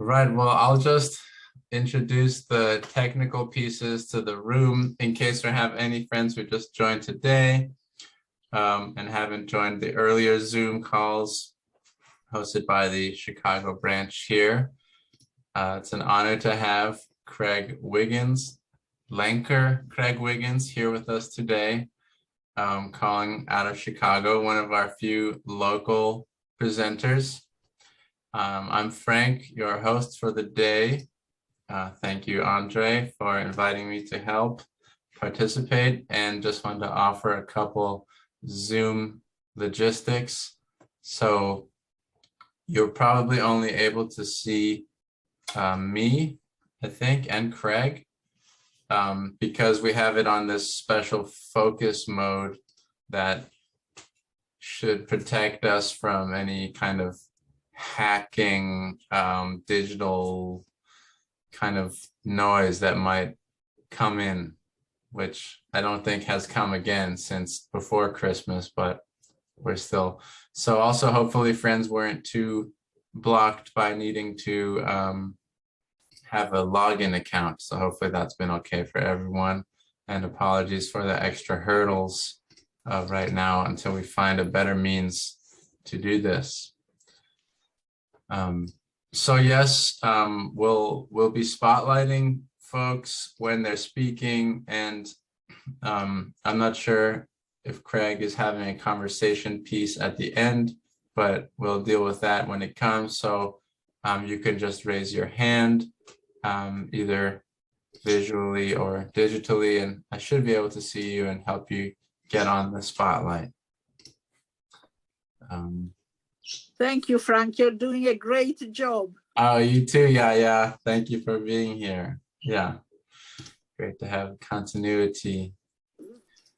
Right, well, I'll just introduce the technical pieces to the room in case we have any friends who just joined today and haven't joined the earlier Zoom calls hosted by the Chicago branch here. It's an honor to have Craig Wiggins, Craig Wiggins here with us today, calling out of Chicago, one of our few local presenters. I'm Frank, your host for the day. Thank you, Andre, for inviting me to help participate, and just wanted to offer a couple Zoom logistics. So you're probably only able to see me, I think, and Craig, because we have it on this special focus mode that should protect us from any kind of hacking, digital kind of noise that might come in, which I don't think has come again since before Christmas, but we're still. So also hopefully friends weren't too blocked by needing to have a login account. So hopefully that's been okay for everyone, and apologies for the extra hurdles right now until we find a better means to do this. So yes, we'll be spotlighting folks when they're speaking, and I'm not sure if Craig is having a conversation piece at the end, but we'll deal with that when it comes. So you can just raise your hand, either visually or digitally, and I should be able to see you and help you get on the spotlight. Thank you, Frank. You're doing a great job. Oh, you too. Yeah. Thank you for being here. Yeah. Great to have continuity.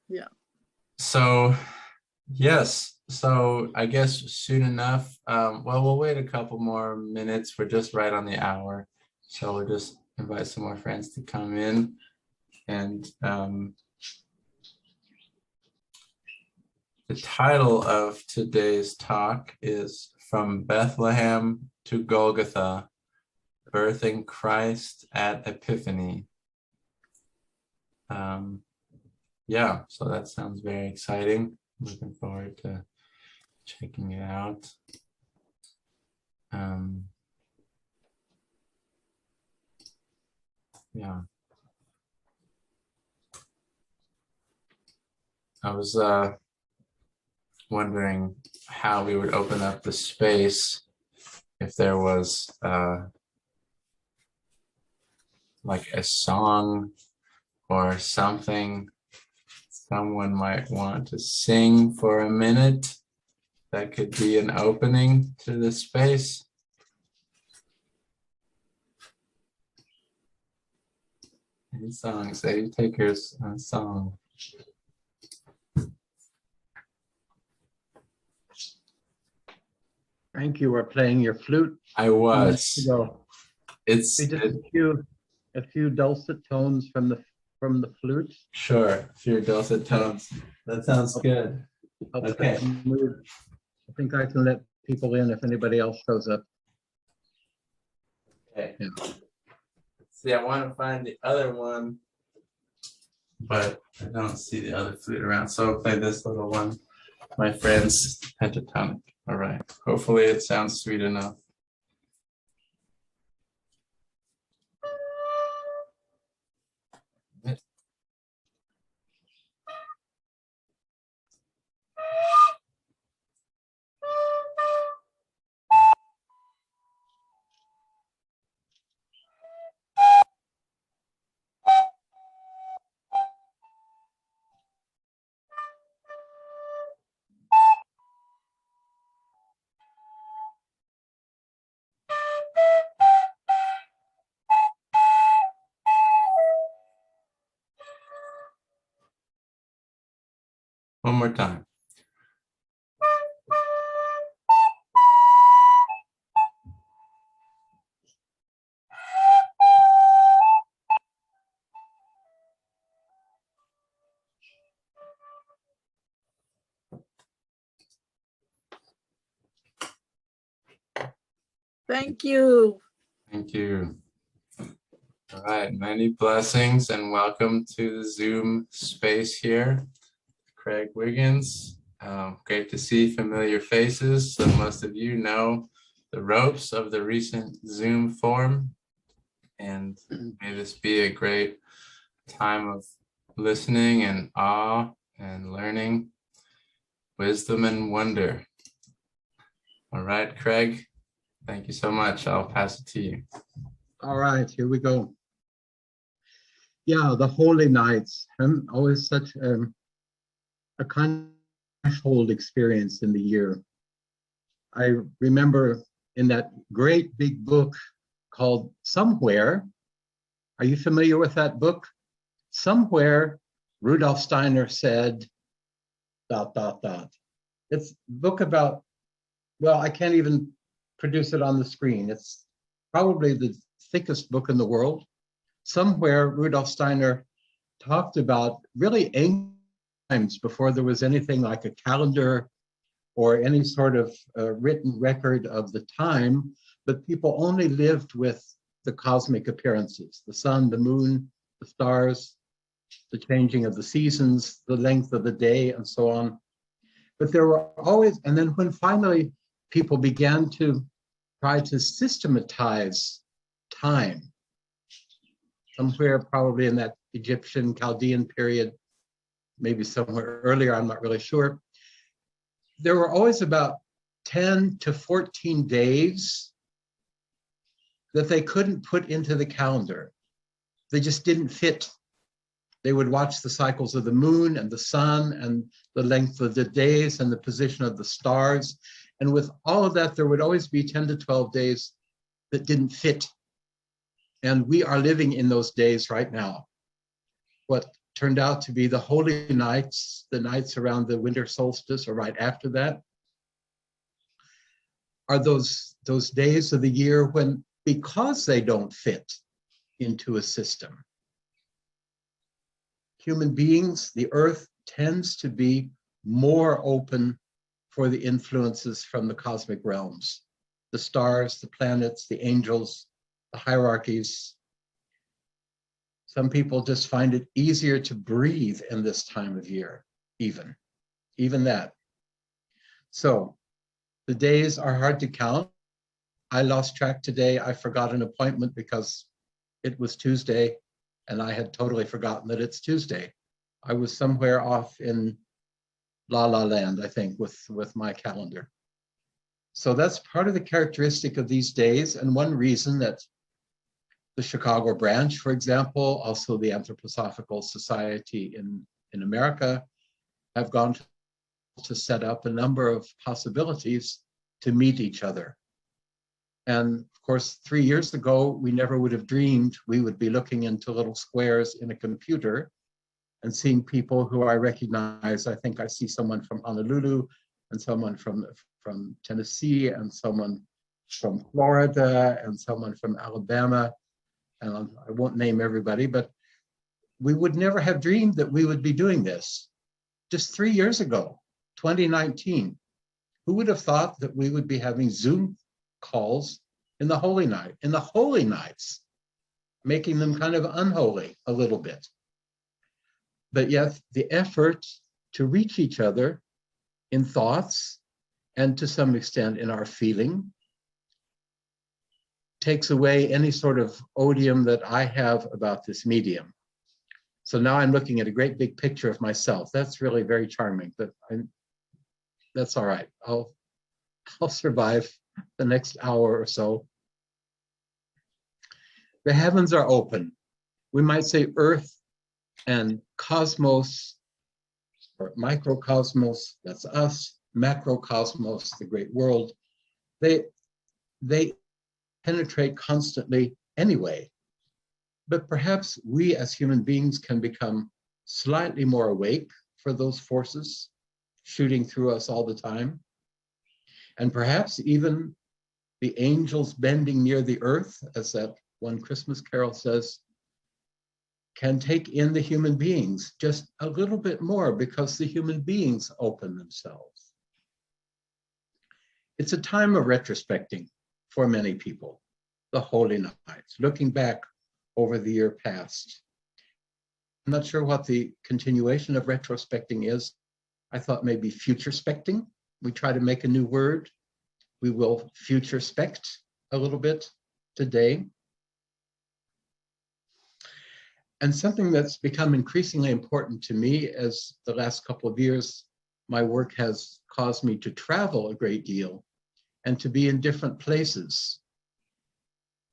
Yeah. So, yes. So I guess soon enough, well, we'll wait a couple more minutes. We're just right on the hour. So we'll just invite some more friends to come in. And the title of today's talk is From Bethlehem to Golgotha, Birthing Christ at Epiphany. Yeah, so that sounds very exciting. Looking forward to checking it out. Yeah. I was wondering how we would open up the space if there was like a song or something someone might want to sing for a minute that could be an opening to the space. Any songs, any takers on song? Frank, you were playing your flute. I was. It's a few dulcet tones from the flute. Sure, a few dulcet tones. That sounds good. Okay. I think I can let people in if anybody else shows up. Okay. Yeah. See, I want to find the other one, but I don't see the other flute around. So I'll play this little one. My friend's pentatonic. All right. Hopefully it sounds sweet enough. One more time. Thank you. Thank you. All right, many blessings and welcome to the Zoom space here. Craig Wiggins. Great to see familiar faces. So most of you know the ropes of the recent Zoom forum. And may this be a great time of listening and awe and learning, wisdom and wonder. All right, Craig, thank you so much. I'll pass it to you. All right, here we go. Yeah, the holy nights, always such a kind of threshold experience in the year. I remember in that great big book called Somewhere. Are you familiar with that book? Somewhere, Rudolf Steiner said, ... It's a book about, well, I can't even produce it on the screen. It's probably the thickest book in the world. Somewhere, Rudolf Steiner talked about really ancient times before there was anything like a calendar or any sort of written record of the time, but people only lived with the cosmic appearances, the sun, the moon, the stars, the changing of the seasons, the length of the day, and so on. But there were always, and then when finally people began to try to systematize time, somewhere probably in that Egyptian Chaldean period, maybe somewhere earlier, I'm not really sure, there were always about 10 to 14 days that they couldn't put into the calendar. They just didn't fit. They would watch the cycles of the moon and the sun and the length of the days and the position of the stars. And with all of that, there would always be 10 to 12 days that didn't fit. And we are living in those days right now. What turned out to be the holy nights, the nights around the winter solstice or right after that, are those days of the year when, because they don't fit into a system, human beings, the earth tends to be more open for the influences from the cosmic realms, the stars, the planets, the angels, the hierarchies. Some people just find it easier to breathe in this time of year, even that. So the days are hard to count. I lost track today. I forgot an appointment because it was Tuesday and I had totally forgotten that it's Tuesday. I was somewhere off in La La Land, I think, with my calendar. So that's part of the characteristic of these days, and one reason that the Chicago branch, for example, also the Anthroposophical Society in America, have gone to set up a number of possibilities to meet each other. And of course, 3 years ago, we never would have dreamed we would be looking into little squares in a computer and seeing people who I recognize. I think I see someone from Honolulu and someone from Tennessee and someone from Florida and someone from Alabama. And I won't name everybody, but we would never have dreamed that we would be doing this just 3 years ago, 2019. Who would have thought that we would be having Zoom calls in the holy nights, making them kind of unholy a little bit. But yet the effort to reach each other in thoughts and to some extent in our feeling takes away any sort of odium that I have about this medium. So now I'm looking at a great big picture of myself. That's really very charming, but that's all right. I'll survive the next hour or so. The heavens are open. We might say Earth and cosmos, or microcosmos, that's us, macrocosmos, the great world, they penetrate constantly anyway. But perhaps we as human beings can become slightly more awake for those forces shooting through us all the time. And perhaps even the angels bending near the earth, as that one Christmas carol says, can take in the human beings just a little bit more because the human beings open themselves. It's a time of retrospecting for many people. the holy nights, looking back over the year past. I'm not sure what the continuation of retrospecting is. I thought maybe futurespecting. We try to make a new word. We will futurespect a little bit today. And something that's become increasingly important to me as the last couple of years, my work has caused me to travel a great deal and to be in different places.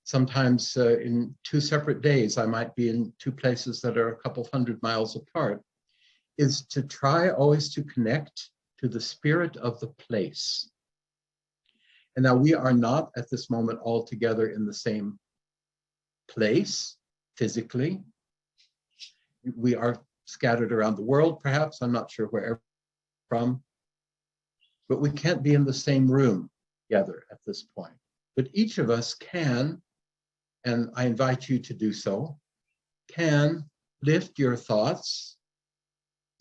Sometimes in 2 separate days, I might be in 2 places that are a couple hundred miles apart, is to try always to connect to the spirit of the place. And now we are not at this moment all together in the same place physically. We are scattered around the world, perhaps. I'm not sure where from, but we can't be in the same room together at this point. But each of us can, and I invite you to do so, can lift your thoughts,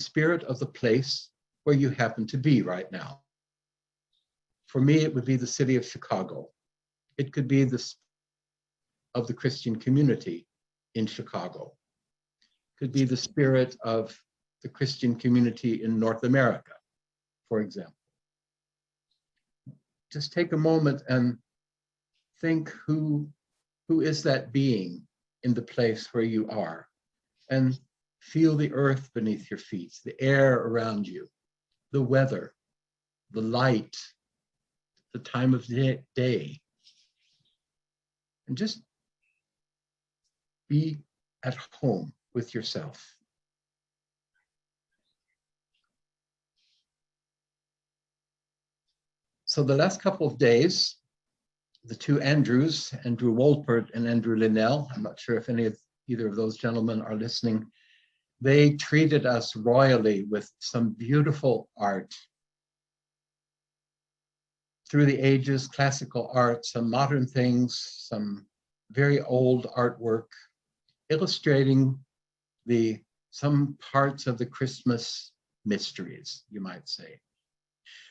spirit of the place where you happen to be right now. For me, it would be the city of Chicago. It could be the of the Christian community in Chicago. It could be the spirit of the Christian community in North America, for example. Just take a moment and think who is that being in the place where you are, and feel the earth beneath your feet, the air around you, the weather, the light, the time of day, and just be at home with yourself. So the last couple of days, the 2 Andrews, Andrew Wolpert and Andrew Linnell, I'm not sure if either of those gentlemen are listening, they treated us royally with some beautiful art. Through the ages, classical art, some modern things, some very old artwork, illustrating some parts of the Christmas mysteries, you might say.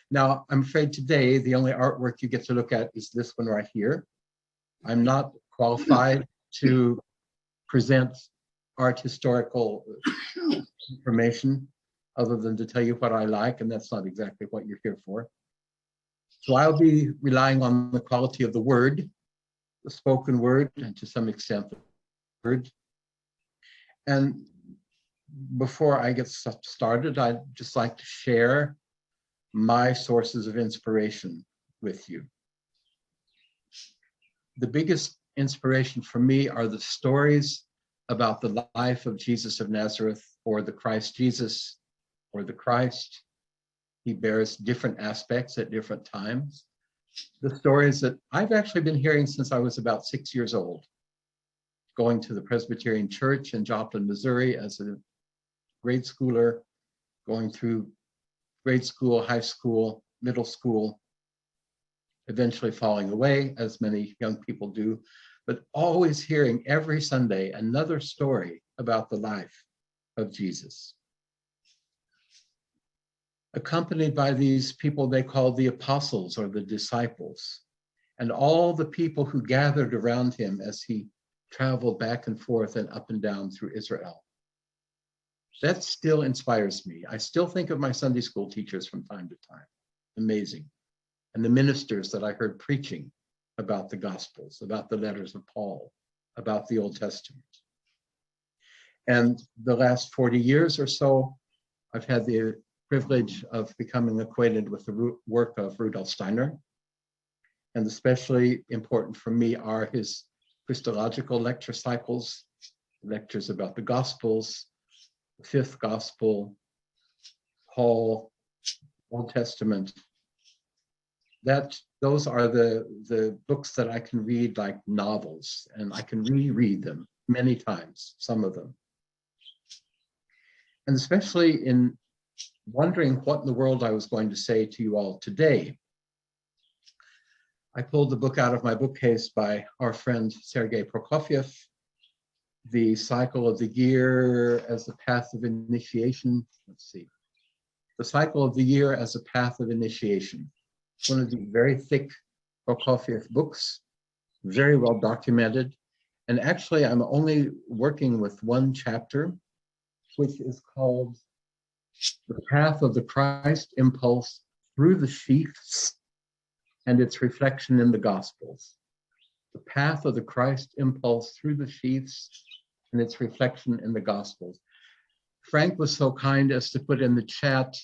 Now, I'm afraid today, the only artwork you get to look at is this one right here. I'm not qualified to present art historical information other than to tell you what I like, and that's not exactly what you're here for. So I'll be relying on the quality of the word, the spoken word, and to some extent the word. And before I get started, I'd just like to share my sources of inspiration with you. The biggest inspiration for me are the stories about the life of Jesus of Nazareth, or the Christ Jesus, or the Christ. He bears different aspects at different times. The stories that I've actually been hearing since I was about 6 years old, going to the Presbyterian Church in Joplin, Missouri as a grade schooler, going through grade school, high school, middle school, eventually falling away, as many young people do, but always hearing every Sunday another story about the life of Jesus. Accompanied by these people they called the apostles or the disciples, and all the people who gathered around him as he traveled back and forth and up and down through Israel. That still inspires me. I still think of my Sunday school teachers from time to time. Amazing. And the ministers that I heard preaching about the Gospels, about the letters of Paul, about the Old Testament. And the last 40 years or so, I've had the privilege of becoming acquainted with the work of Rudolf Steiner. And especially important for me are his Christological lecture cycles, lectures about the Gospels, the 5th Gospel, Paul, Old Testament. Those are the books that I can read like novels, and I can reread them many times, some of them. And especially in wondering what in the world I was going to say to you all today, I pulled the book out of my bookcase by our friend Sergei Prokofiev, The Cycle of the Year as a Path of Initiation. Let's see. The Cycle of the Year as a Path of Initiation. One of the very thick Prokofiev books, very well documented. And actually, I'm only working with one chapter, which is called The Path of the Christ Impulse Through the Sheaths and Its Reflection in the Gospels. The Path of the Christ Impulse Through the Sheaths and Its Reflection in the Gospels. Frank was so kind as to put in the chat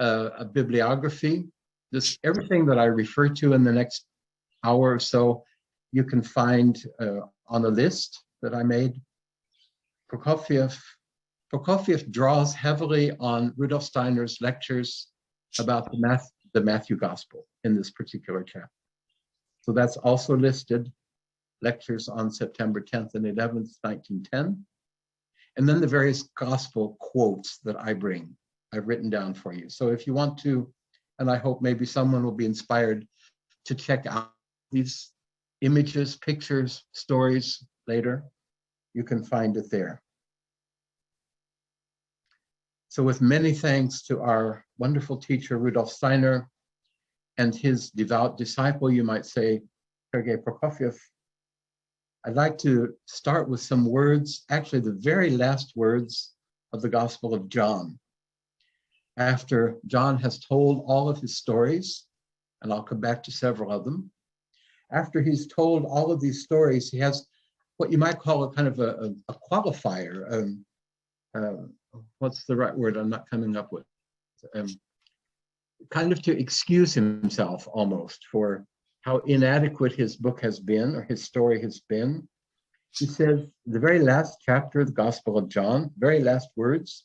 a bibliography. Everything that I refer to in the next hour or so, you can find on a list that I made. Prokofiev draws heavily on Rudolf Steiner's lectures about the Matthew Gospel in this particular chapter. So that's also listed, lectures on September 10th and 11th, 1910. And then the various gospel quotes that I bring, I've written down for you. So if you want to, and I hope maybe someone will be inspired to check out these images, pictures, stories later, you can find it there. So with many thanks to our wonderful teacher, Rudolf Steiner, and his devout disciple, you might say, Sergei Prokofiev, I'd like to start with some words, actually the very last words of the Gospel of John. After John has told all of his stories, and I'll come back to several of them, after he's told all of these stories, he has what you might call a kind of a qualifier. What's the right word I'm not coming up with? Kind of to excuse himself almost for how inadequate his book has been or his story has been. He says, the very last chapter of the Gospel of John, very last words,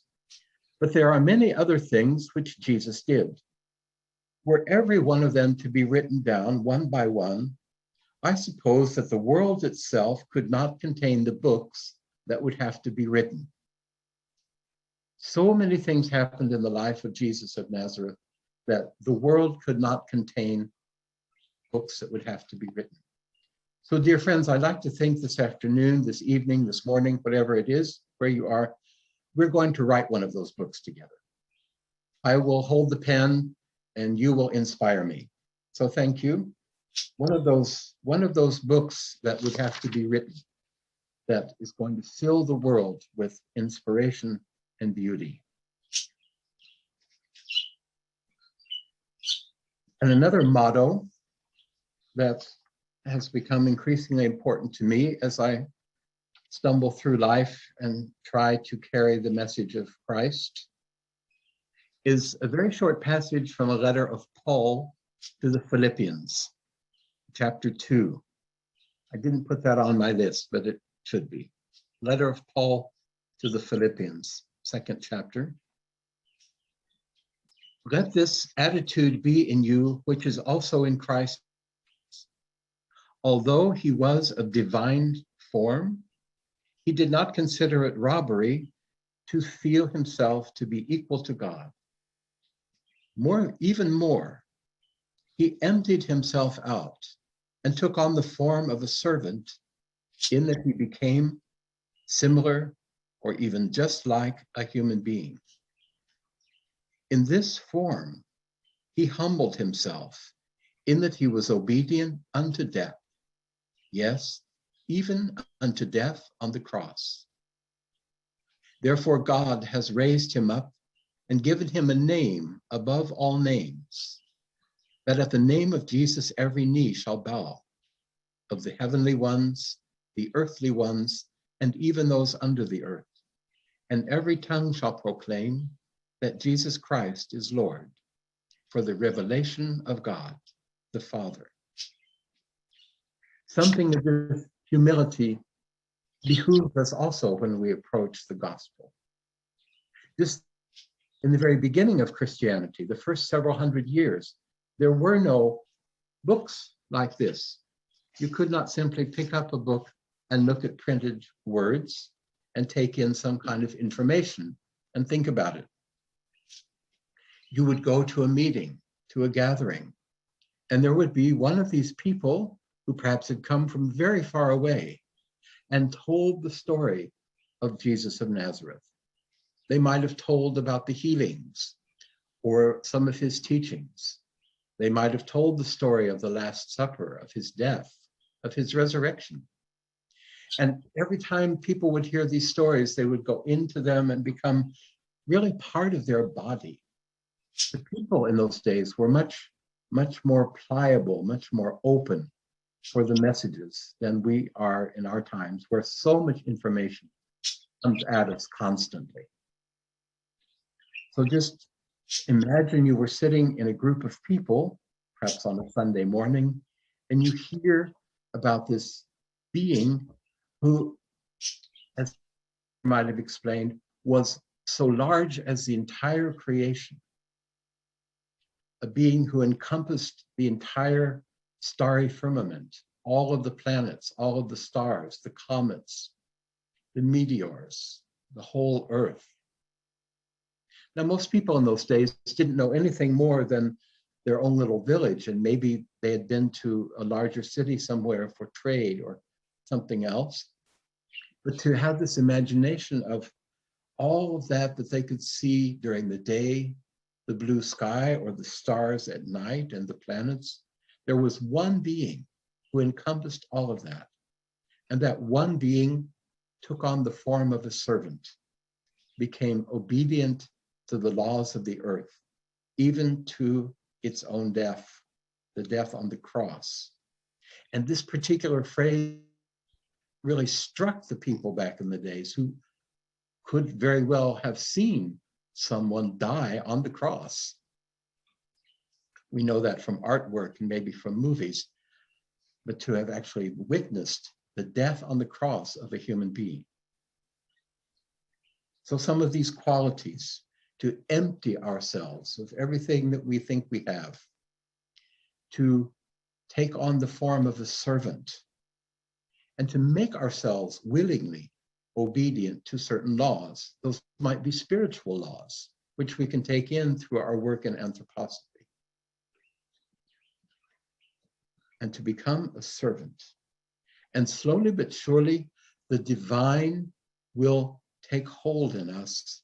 but there are many other things which Jesus did. Were every one of them to be written down one by one, I suppose that the world itself could not contain the books that would have to be written. So many things happened in the life of Jesus of Nazareth that the world could not contain books that would have to be written. So dear friends, I'd like to think this afternoon, this evening, this morning, whatever it is, where you are, we're going to write one of those books together. I will hold the pen and you will inspire me. So thank you. One of those books that would have to be written that is going to fill the world with inspiration and beauty. And another motto that has become increasingly important to me as I stumble through life and try to carry the message of Christ is a very short passage from a letter of Paul to the Philippians, chapter 2. I didn't put that on my list, but it should be. Letter of Paul to the Philippians, 2nd chapter. Let this attitude be in you, which is also in Christ. Although he was of divine form, he did not consider it robbery to feel himself to be equal to God. Even more, he emptied himself out and took on the form of a servant, in that he became similar or even just like a human being. In this form, he humbled himself, in that he was obedient unto death. Yes, even unto death on the cross. Therefore, God has raised him up and given him a name above all names, that at the name of Jesus every knee shall bow, of the heavenly ones, the earthly ones, and even those under the earth. And every tongue shall proclaim that Jesus Christ is Lord, for the revelation of God, the Father. Something of this humility behooves us also when we approach the gospel. Just in the very beginning of Christianity, the first several hundred years, there were no books like this. You could not simply pick up a book and look at printed words and take in some kind of information and think about it. You would go to a meeting, to a gathering, and there would be one of these people who perhaps had come from very far away and told the story of Jesus of Nazareth. They might have told about the healings or some of his teachings. They might have told the story of the Last Supper, of his death, of his resurrection. And every time people would hear these stories, they would go into them and become really part of their body. The people in those days were much more pliable, much more open for the messages than we are in our times, where so much information comes at us constantly. So just imagine you were sitting in a group of people, perhaps on a Sunday morning, and you hear about this being who, as I might have explained, was so large as the entire creation, a being who encompassed the entire starry firmament, all of the planets, all of the stars, the comets, the meteors, the whole earth. Now, most people in those days didn't know anything more than their own little village, and maybe they had been to a larger city somewhere for trade or something else. But to have this imagination of all of that they could see during the day, the blue sky or the stars at night and the planets, there was one being who encompassed all of that. And that one being took on the form of a servant, became obedient to the laws of the earth, even to its own death, the death on the cross. And this particular phrase really struck the people back in the days who could very well have seen someone die on the cross. We know that from artwork and maybe from movies, but to have actually witnessed the death on the cross of a human being. So some of these qualities, to empty ourselves of everything that we think we have, to take on the form of a servant, and to make ourselves willingly obedient to certain laws. Those might be spiritual laws, which we can take in through our work in anthroposophy. And to become a servant. And slowly but surely, the divine will take hold in us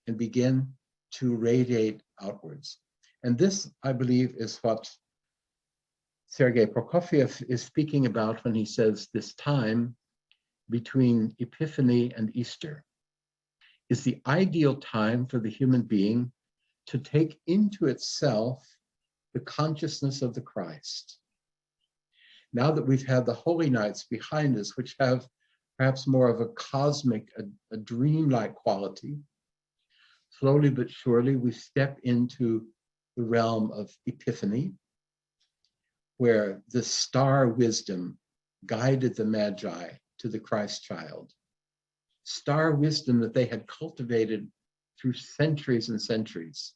and begin to radiate outwards. And this, I believe, is what Sergei Prokofiev is speaking about when he says this time between Epiphany and Easter is the ideal time for the human being to take into itself the consciousness of the Christ. Now that we've had the holy nights behind us, which have perhaps more of a cosmic, a dreamlike quality, slowly but surely we step into the realm of Epiphany, where the star wisdom guided the Magi to the Christ child. Star wisdom that they had cultivated through centuries and centuries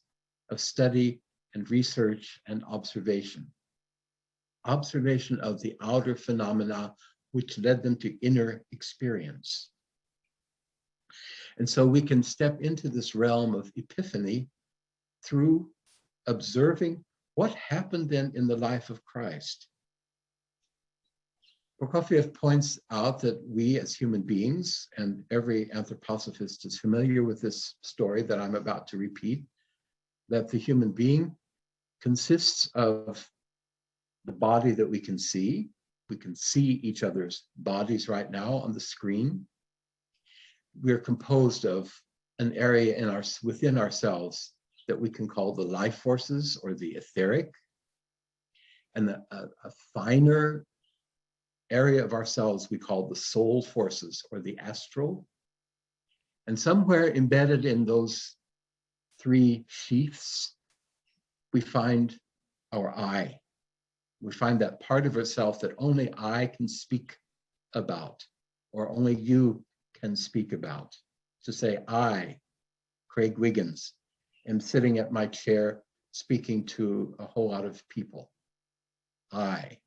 of study and research and observation. Observation of the outer phenomena which led them to inner experience. And so we can step into this realm of Epiphany through observing what happened then in the life of Christ. Prokofiev points out that we as human beings, and every anthroposophist is familiar with this story that I'm about to repeat, that the human being consists of the body that we can see. We can see each other's bodies right now on the screen. We're composed of an area within ourselves that we can call the life forces or the etheric, and a finer area of ourselves we call the soul forces or the astral. And somewhere embedded in those three sheaths, we find our I. We find that part of ourself that only I can speak about, or only you can speak about. To say, I, Craig Wiggins, am sitting at my chair speaking to a whole lot of people. I.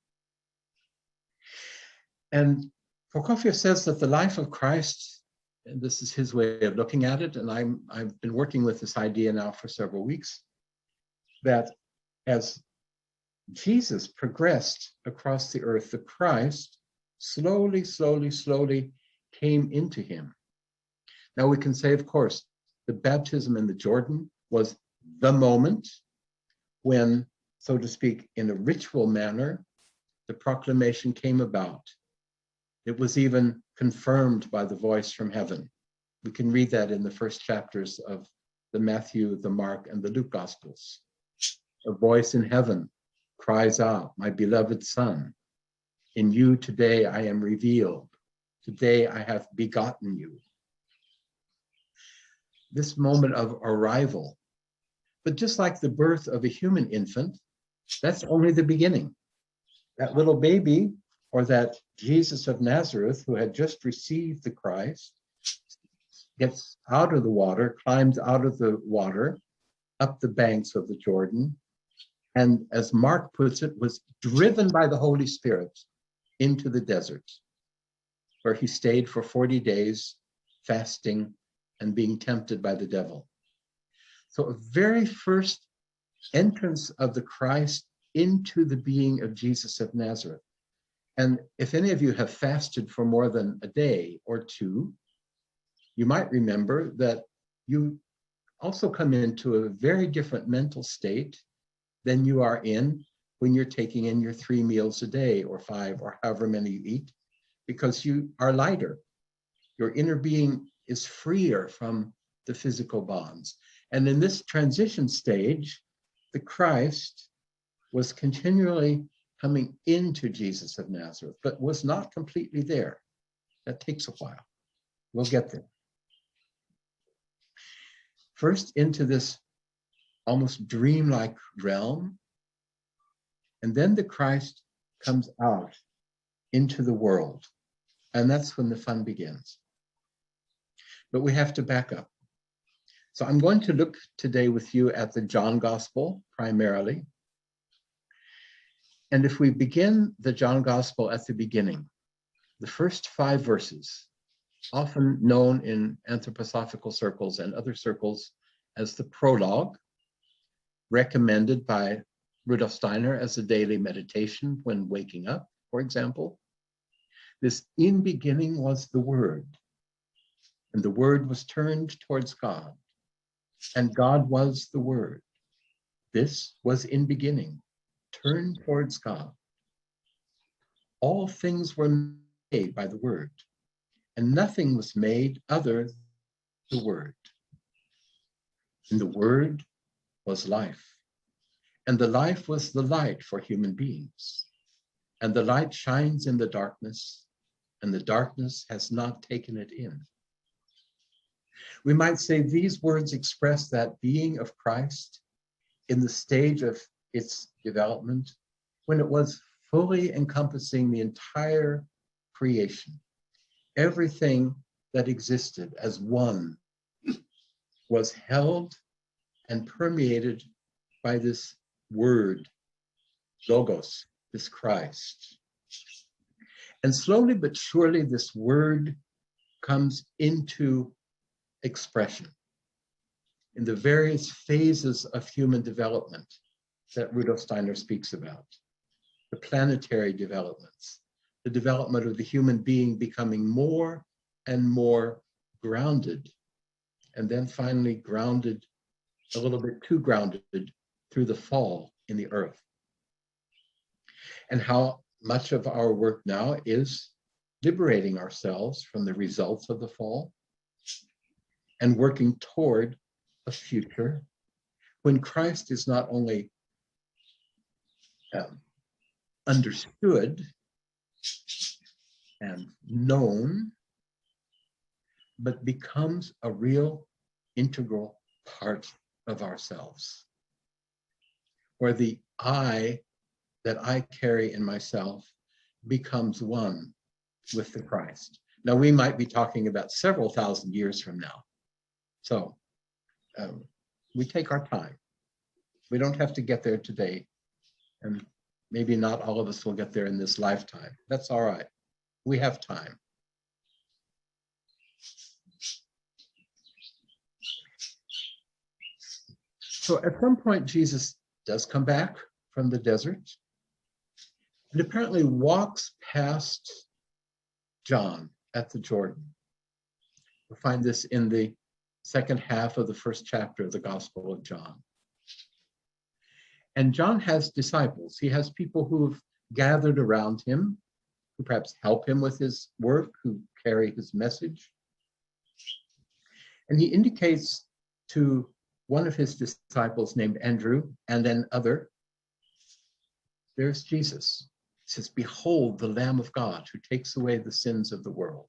And Prokofiev says that the life of Christ, and this is his way of looking at it, and I've been working with this idea now for several weeks, that as Jesus progressed across the earth, the Christ slowly came into him. Now we can say, of course, the baptism in the Jordan was the moment when, so to speak, in a ritual manner, the proclamation came about. It was even confirmed by the voice from heaven. We can read that in the first chapters of the Matthew, the Mark, and the Luke Gospels. A voice in heaven cries out, "My beloved Son, in you today I am revealed. Today I have begotten you." This moment of arrival, but just like the birth of a human infant, that's only the beginning. That little baby, or that Jesus of Nazareth, who had just received the Christ, gets out of the water, climbs out of the water, up the banks of the Jordan, and as Mark puts it, was driven by the Holy Spirit into the desert, where he stayed for 40 days, fasting and being tempted by the devil. So a very first entrance of the Christ into the being of Jesus of Nazareth. And if any of you have fasted for more than a day or two, you might remember that you also come into a very different mental state than you are in when you're taking in your 3 meals a day or 5 or however many you eat, because you are lighter. Your inner being is freer from the physical bonds. And in this transition stage, the Christ was continually coming into Jesus of Nazareth, but was not completely there. That takes a while. We'll get there. First into this almost dreamlike realm, and then the Christ comes out into the world. And that's when the fun begins. But we have to back up. So I'm going to look today with you at the John Gospel primarily. And if we begin the John Gospel at the beginning, the first 5 verses, often known in anthroposophical circles and other circles as the prologue, recommended by Rudolf Steiner as a daily meditation when waking up, for example. This "in beginning was the Word, and the Word was turned towards God, and God was the Word. This was in beginning, turned towards God. All things were made by the Word, and nothing was made other than the Word. And the Word was life, and the life was the light for human beings. And the light shines in the darkness, and the darkness has not taken it in." We might say these words express that being of Christ in the stage of its development when it was fully encompassing the entire creation. Everything that existed as one was held and permeated by this word, Logos, this Christ. And slowly but surely this word comes into expression in the various phases of human development that Rudolf Steiner speaks about. The planetary developments, the development of the human being becoming more and more grounded, and then finally grounded, a little bit too grounded through the fall in the earth. And how much of our work now is liberating ourselves from the results of the fall and working toward a future when Christ is not only understood and known, but becomes a real integral part of ourselves, where the I that I carry in myself becomes one with the Christ. Now, we might be talking about several thousand years from now. So we take our time. We don't have to get there today. And maybe not all of us will get there in this lifetime. That's all right. We have time. So at some point, Jesus does come back from the desert and apparently walks past John at the Jordan. We'll find this in the second half of the first chapter of the Gospel of John. And John has disciples. He has people who've gathered around him, who perhaps help him with his work, who carry his message. And he indicates to one of his disciples named Andrew and then other, there's Jesus. He says, behold, the Lamb of God who takes away the sins of the world.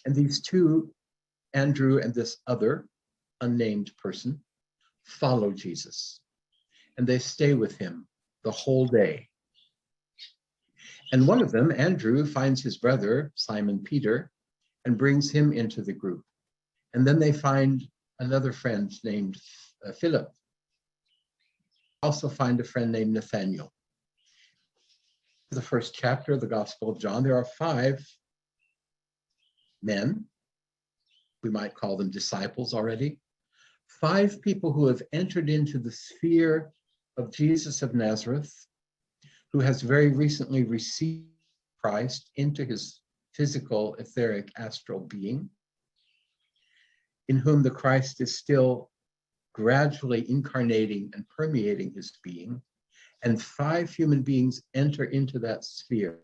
And these two, Andrew and this other unnamed person, follow Jesus. And they stay with him the whole day. And one of them, Andrew, finds his brother, Simon Peter, and brings him into the group. And then they find another friend named Philip. Also find a friend named Nathaniel. The first chapter of the Gospel of John, there are 5 men, we might call them disciples already, 5 people who have entered into the sphere of Jesus of Nazareth, who has very recently received Christ into his physical, etheric, astral being, in whom the Christ is still gradually incarnating and permeating his being, and 5 human beings enter into that sphere.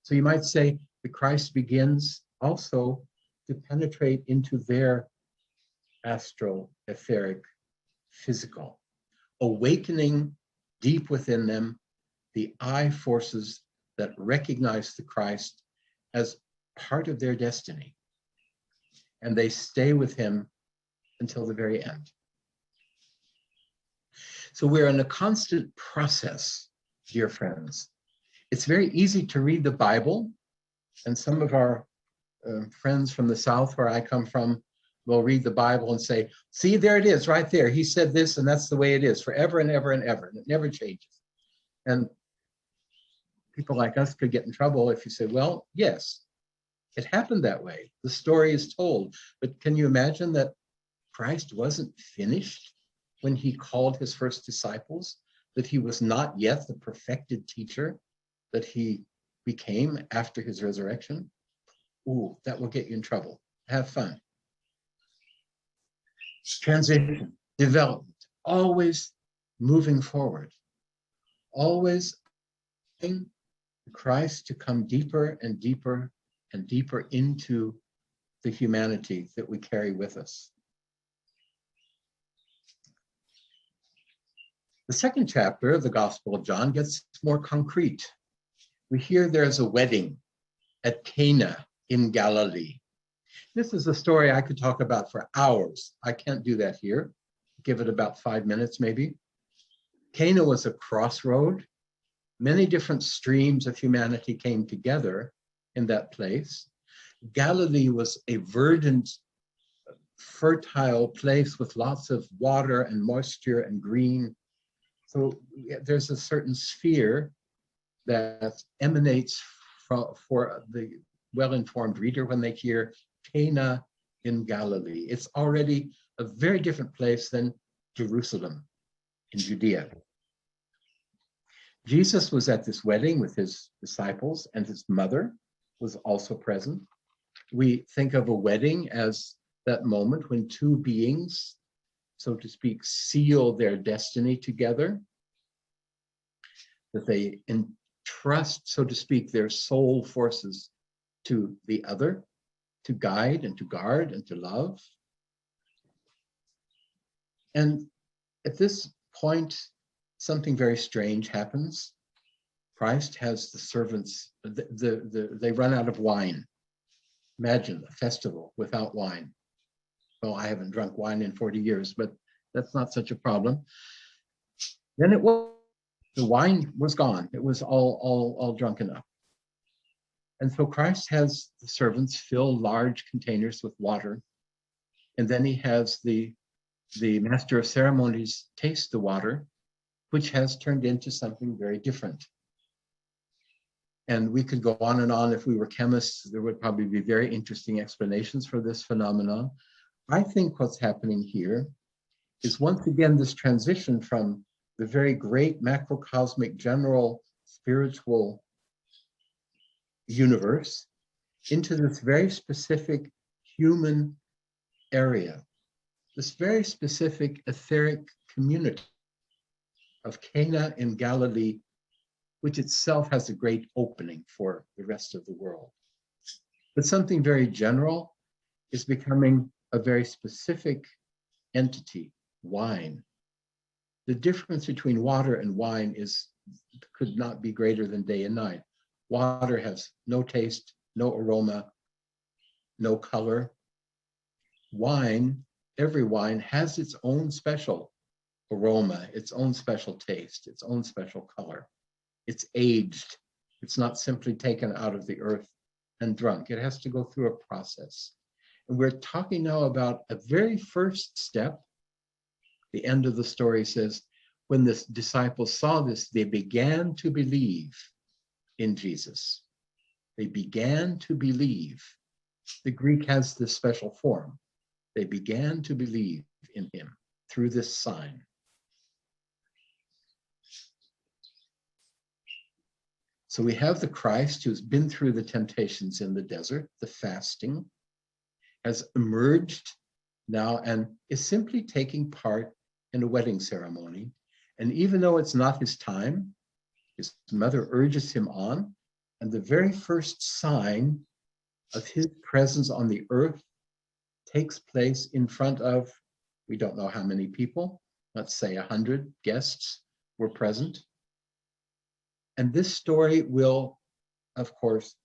So you might say the Christ begins also to penetrate into their astral, etheric, physical, awakening deep within them the I forces that recognize the Christ as part of their destiny. And they stay with him until the very end. So we're in a constant process, dear friends. It's very easy to read the Bible, and some of our friends from the South, where I come from, will read the Bible and say, see, there it is right there. He said this, and that's the way it is forever and ever and ever, and it never changes. And people like us could get in trouble if you say, well, yes, it happened that way. The story is told. But can you imagine that Christ wasn't finished when he called his first disciples, that he was not yet the perfected teacher that he became after his resurrection? Ooh, that will get you in trouble. Have fun. Transition, development, always moving forward, always asking Christ to come deeper and deeper and deeper into the humanity that we carry with us. The second chapter of the Gospel of John gets more concrete. We hear there's a wedding at Cana in Galilee. This is a story I could talk about for hours. I can't do that here. Give it about 5 minutes maybe. Cana was a crossroad. Many different streams of humanity came together in that place. Galilee was a verdant, fertile place with lots of water and moisture and green. So there's a certain sphere that emanates for the well-informed reader when they hear Cana in Galilee. It's already a very different place than Jerusalem in Judea. Jesus was at this wedding with his disciples, and his mother was also present. We think of a wedding as that moment when 2 beings, so to speak, seal their destiny together, that they entrust, so to speak, their soul forces to the other, to guide and to guard and to love. And at this point, something very strange happens. Christ has the servants, they run out of wine. Imagine a festival without wine. Well, I haven't drunk wine in 40 years, but that's not such a problem. Then the wine was gone. It was all drunken up. And so Christ has the servants fill large containers with water. And then he has the master of ceremonies taste the water, which has turned into something very different. And we could go on and on. If we were chemists, there would probably be very interesting explanations for this phenomenon. I think what's happening here is once again this transition from the very great macrocosmic general spiritual universe into this very specific human area, this very specific etheric community of Cana in Galilee which itself has a great opening for the rest of the world. But something very general is becoming a very specific entity, wine. The difference between water and wine could not be greater than day and night. Water has no taste, no aroma, no color. Wine, every wine has its own special aroma, its own special taste, its own special color. It's aged. It's not simply taken out of the earth and drunk. It has to go through a process. And we're talking now about a very first step. The end of the story says, when the disciples saw this, they began to believe in Jesus. They began to believe. The Greek has this special form. They began to believe in him through this sign. So we have the Christ who's been through the temptations in the desert, the fasting, has emerged now and is simply taking part in a wedding ceremony. And even though it's not his time, his mother urges him on. And the very first sign of his presence on the earth takes place in front of, we don't know how many people, let's say 100 guests were present. And this story will, of course,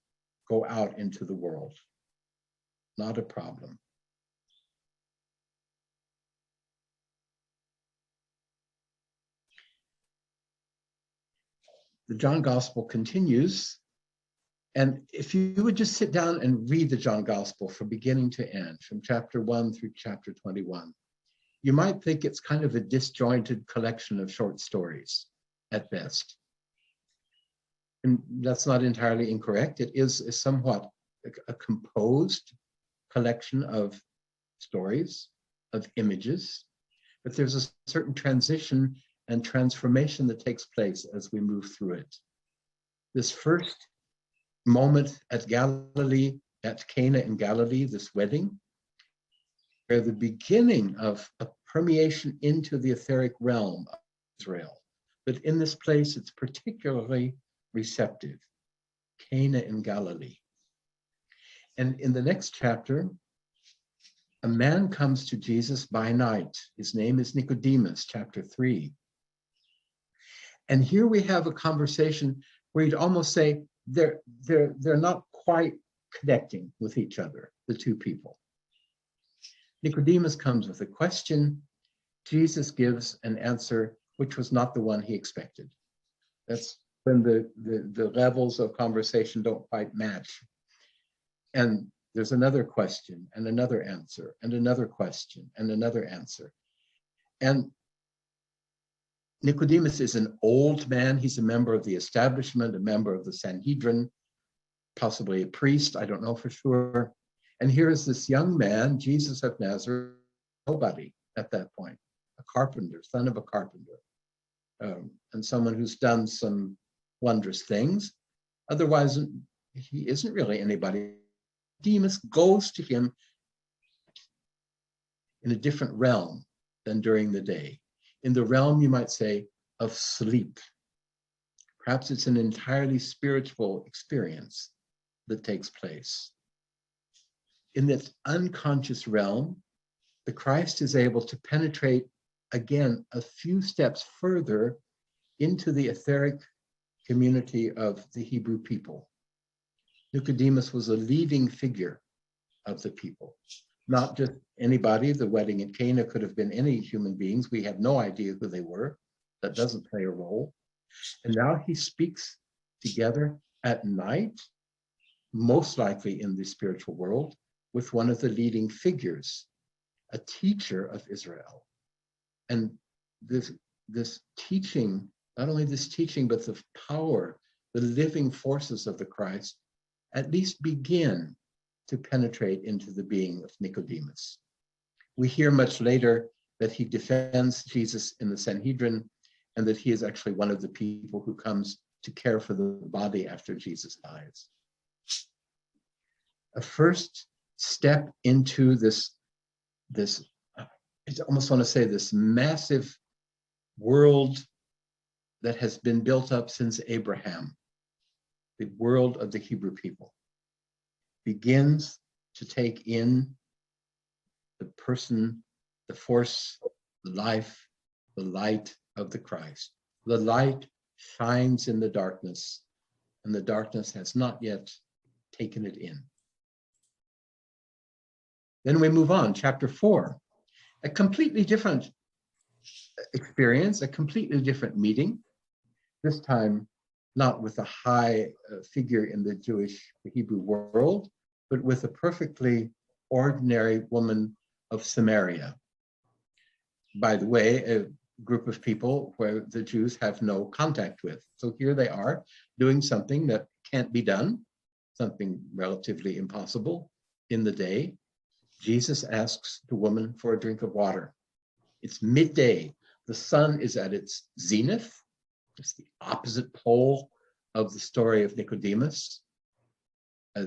go out into the world. Not a problem. The John Gospel continues. And if you would just sit down and read the John Gospel from beginning to end, from chapter 1 through chapter 21, you might think it's kind of a disjointed collection of short stories at best. And that's not entirely incorrect. It is a somewhat a composed collection of stories, of images, but there's a certain transition and transformation that takes place as we move through it. This first moment at Galilee, at Cana in Galilee, this wedding, are the beginning of a permeation into the etheric realm of Israel. But in this place, it's particularly receptive, Cana in Galilee. And in the next chapter, a man comes to Jesus by night. His name is Nicodemus, chapter 3. And here we have a conversation where you'd almost say they're not quite connecting with each other, the two people. Nicodemus comes with a question. Jesus gives an answer which was not the one he expected. That's when the levels of conversation don't quite match. And there's another question and another answer and another question and another answer. And Nicodemus is an old man. He's a member of the establishment, a member of the Sanhedrin, possibly a priest, I don't know for sure. And here is this young man, Jesus of Nazareth, nobody at that point, a carpenter, son of a carpenter, and someone who's done some wondrous things. Otherwise, he isn't really anybody. Nicodemus goes to him in a different realm than during the day. In the realm, you might say, of sleep. Perhaps it's an entirely spiritual experience that takes place. In this unconscious realm, the Christ is able to penetrate, again, a few steps further into the etheric community of the Hebrew people. Nicodemus was a leading figure of the people, not just anybody. The wedding at Cana could have been any human beings. We have no idea who they were. That doesn't play a role. And now he speaks together at night, most likely in the spiritual world, with one of the leading figures, a teacher of Israel. And this teaching, not only this teaching, but the power, the living forces of the Christ, at least begin to penetrate into the being of Nicodemus. We hear much later that he defends Jesus in the Sanhedrin and that he is actually one of the people who comes to care for the body after Jesus dies. A first step into this I almost want to say this massive world that has been built up since Abraham, the world of the Hebrew people, begins to take in the person, the force, the life, the light of the Christ. The light shines in the darkness, and the darkness has not yet taken it in. Then we move on, chapter 4, a completely different experience, a completely different meeting, this time not with a high figure in the Hebrew world, but with a perfectly ordinary woman of Samaria. By the way, a group of people where the Jews have no contact with. So here they are doing something that can't be done, something relatively impossible in the day. Jesus asks the woman for a drink of water. It's midday. The sun is at its zenith. It's the opposite pole of the story of Nicodemus, a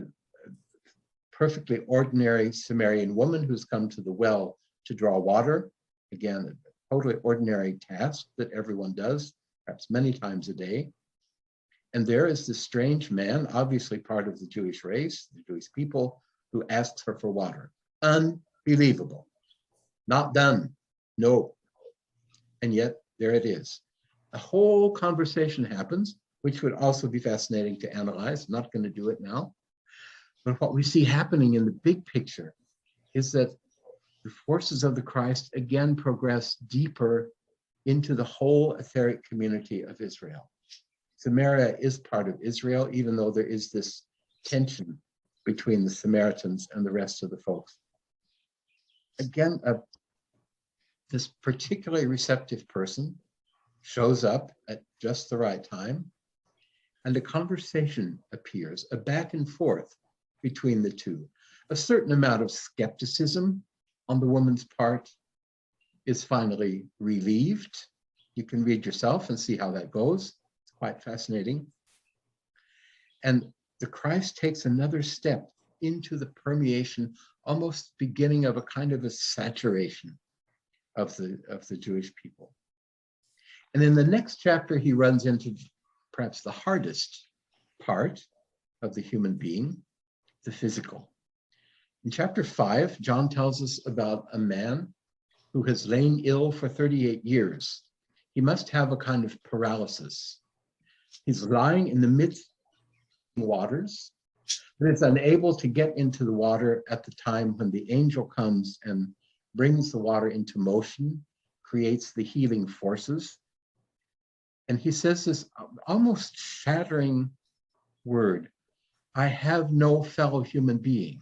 perfectly ordinary Samaritan woman who's come to the well to draw water. Again, a totally ordinary task that everyone does, perhaps many times a day. And there is this strange man, obviously part of the Jewish race, the Jewish people, who asks her for water. Unbelievable. Not done. No. And yet, there it is. A whole conversation happens, which would also be fascinating to analyze. I'm not going to do it now. But what we see happening in the big picture is that the forces of the Christ again progress deeper into the whole etheric community of Israel. Samaria is part of Israel, even though there is this tension between the Samaritans and the rest of the folks. Again, this particularly receptive person shows up at just the right time, and a conversation appears, a back and forth between the two. A certain amount of skepticism on the woman's part is finally relieved. You can read yourself and see how that goes. It's quite fascinating. And the Christ takes another step into the permeation, almost beginning of a kind of a saturation of the Jewish people. And in the next chapter, he runs into perhaps the hardest part of the human being, the physical. In chapter 5, John tells us about a man who has lain ill for 38 years. He must have a kind of paralysis. He's lying in the midst of waters, but is unable to get into the water at the time when the angel comes and brings the water into motion, creates the healing forces. And he says this almost shattering word, I have no fellow human being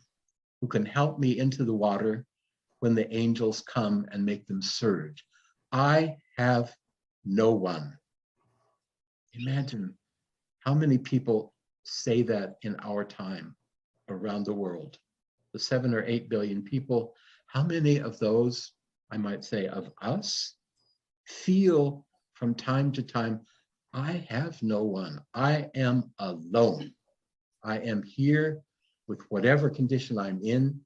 who can help me into the water when the angels come and make them surge. I have no one. Imagine how many people say that in our time around the world. The 7 or 8 billion people, how many of those, I might say, of us, feel from time to time, I have no one. I am alone. I am here with whatever condition I'm in,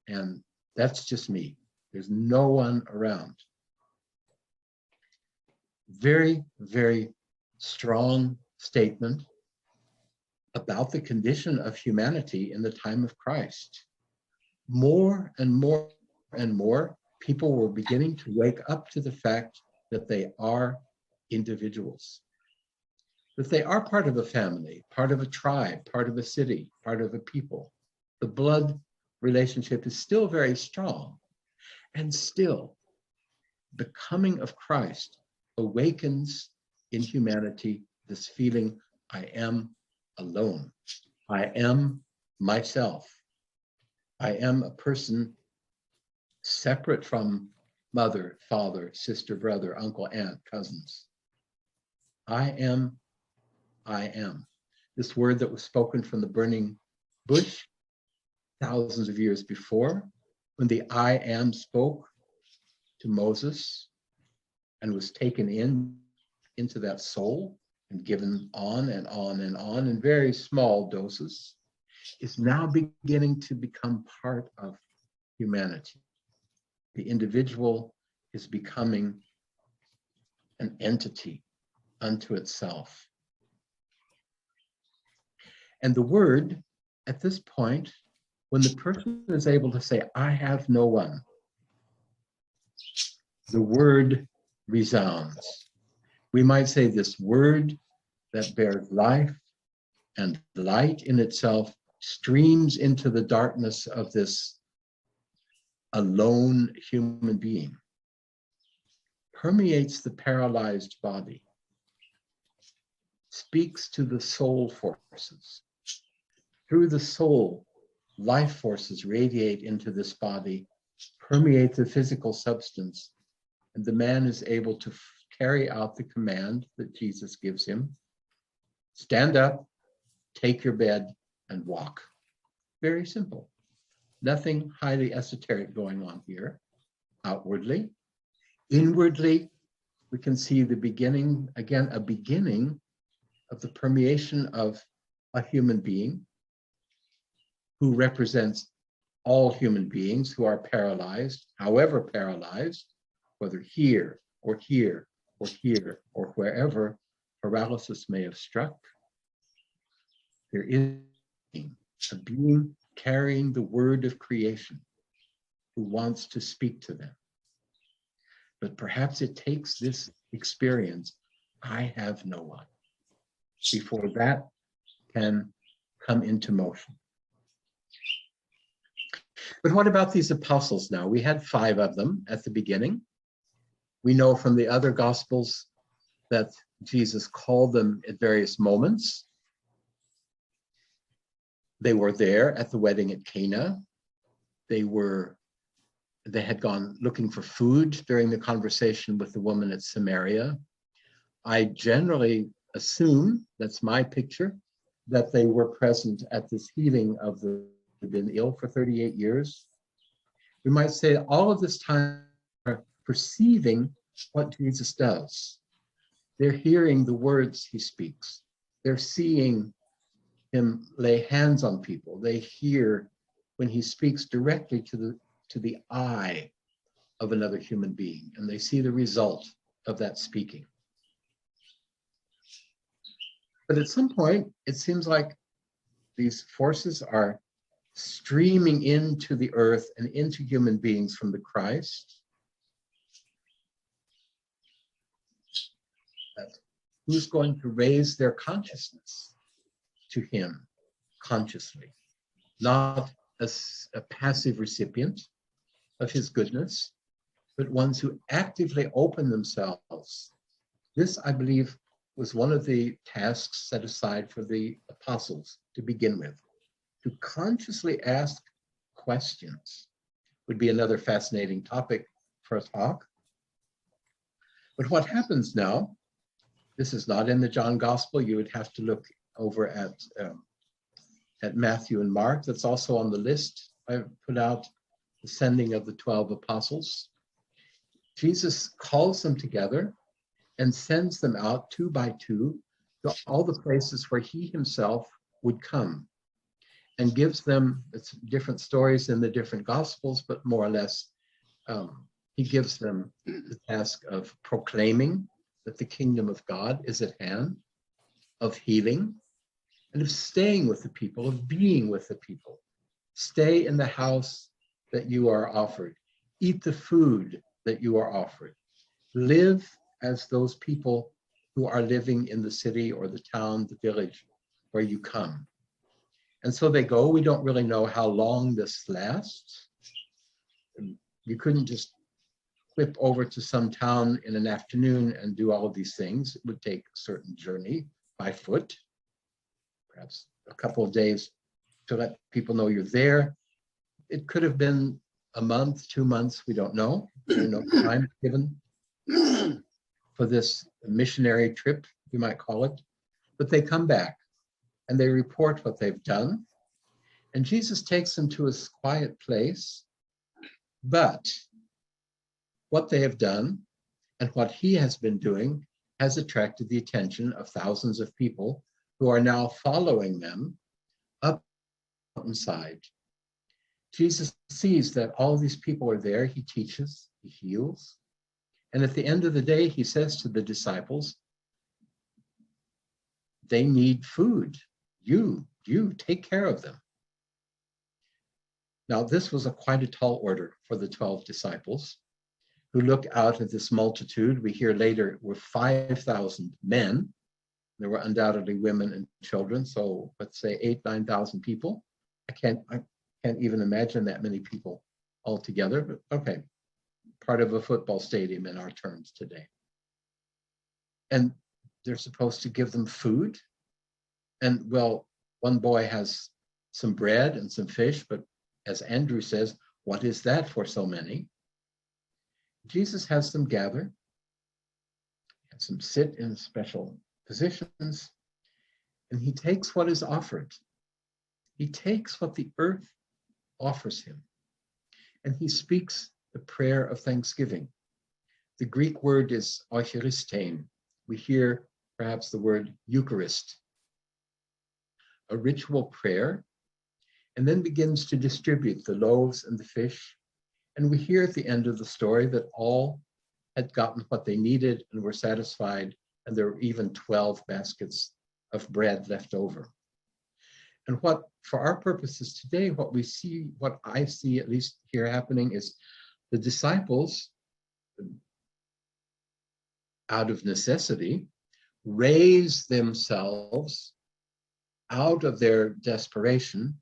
and that's just me. There's no one around. Very, very strong statement about the condition of humanity in the time of Christ. More and more and more, people were beginning to wake up to the fact that they are individuals, that they are part of a family, part of a tribe, part of a city, part of a people. The blood relationship is still very strong, and still the coming of Christ awakens in humanity this feeling, I am alone. I am myself. I am a person separate from mother, father, sister, brother, uncle, aunt, cousins. I am. This word that was spoken from the burning bush thousands of years before, when the I am spoke to Moses and was taken into that soul and given on and on and on in very small doses, is now beginning to become part of humanity. The individual is becoming an entity, unto itself. And the word, at this point, when the person is able to say, I have no one, the word resounds. We might say this word that bears life and light in itself streams into the darkness of this alone human being, permeates the paralyzed body, speaks to the soul forces. Through the soul, life forces radiate into this body, permeate the physical substance, and the man is able to carry out the command that Jesus gives him. Stand up, take your bed, and walk. Very simple. Nothing highly esoteric going on here. Outwardly. Inwardly, we can see the beginning, again, a beginning of the permeation of a human being who represents all human beings who are paralyzed, however paralyzed, whether here or here or here or wherever paralysis may have struck. There is a being carrying the word of creation who wants to speak to them. But perhaps it takes this experience, I have no one, before that can come into motion. But what about these apostles now? We had 5 of them at the beginning. We know from the other Gospels that Jesus called them at various moments. They were there at the wedding at Cana. They had gone looking for food during the conversation with the woman at Samaria. I generally assume, that's my picture, that they were present at this healing of the who'd been ill for 38 years. We might say all of this time are perceiving what Jesus does. They're hearing the words he speaks. They're seeing him lay hands on people. They hear when he speaks directly to the eye of another human being, and they see the result of that speaking. But at some point, it seems like these forces are streaming into the earth and into human beings from the Christ. Who's going to raise their consciousness to him consciously, not as a passive recipient of his goodness, but ones who actively open themselves. This, I believe, was one of the tasks set aside for the apostles to begin with. To consciously ask questions would be another fascinating topic for a talk. But what happens now, this is not in the John Gospel. You would have to look over at Matthew and Mark. That's also on the list I've put out, the sending of the 12 apostles. Jesus calls them together and sends them out 2 by 2 to all the places where he himself would come, and gives them, it's different stories in the different Gospels, but more or less, he gives them the task of proclaiming that the kingdom of God is at hand, of healing, and of staying with the people, of being with the people. Stay in the house that you are offered. Eat the food that you are offered. Live as those people who are living in the city or the town, the village where you come. And so they go. We don't really know how long this lasts. You couldn't just whip over to some town in an afternoon and do all of these things. It would take a certain journey by foot, perhaps a couple of days to let people know you're there. It could have been a month, 2 months, we don't know. There's no time given for this missionary trip, you might call it. But they come back and they report what they've done. And Jesus takes them to a quiet place. But what they have done and what he has been doing has attracted the attention of thousands of people who are now following them up the mountainside. Jesus sees that all these people are there. He teaches, he heals. And at the end of the day, he says to the disciples, they need food. You take care of them. Now, this was quite a tall order for the 12 disciples who look out at this multitude. We hear later were 5,000 men. There were undoubtedly women and children. So let's say 8,000, 9,000 people. I can't even imagine that many people altogether, but okay, part of a football stadium in our terms today. And they're supposed to give them food. And well, one boy has some bread and some fish, but as Andrew says, what is that for so many? Jesus has them gather, has them sit in special positions, and he takes what is offered. He takes what the earth offers him, and he speaks the prayer of thanksgiving. The Greek word is eucharistein. We hear perhaps the word Eucharist, a ritual prayer, and then begins to distribute the loaves and the fish. And we hear at the end of the story that all had gotten what they needed and were satisfied, and there were even 12 baskets of bread left over. And what, for our purposes today, what I see at least here happening is the disciples, out of necessity, raise themselves out of their desperation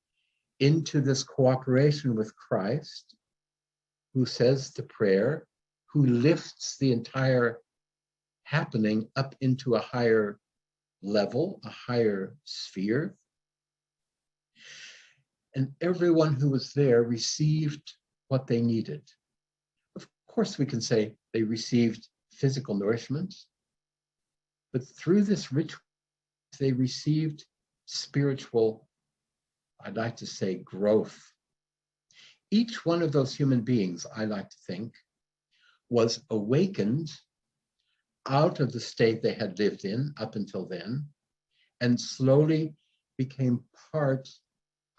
into this cooperation with Christ, who says the prayer, who lifts the entire happening up into a higher level, a higher sphere. And everyone who was there received what they needed. Of course, we can say they received physical nourishment, but through this ritual, they received spiritual, I'd like to say, growth. Each one of those human beings, I like to think, was awakened out of the state they had lived in up until then, and slowly became part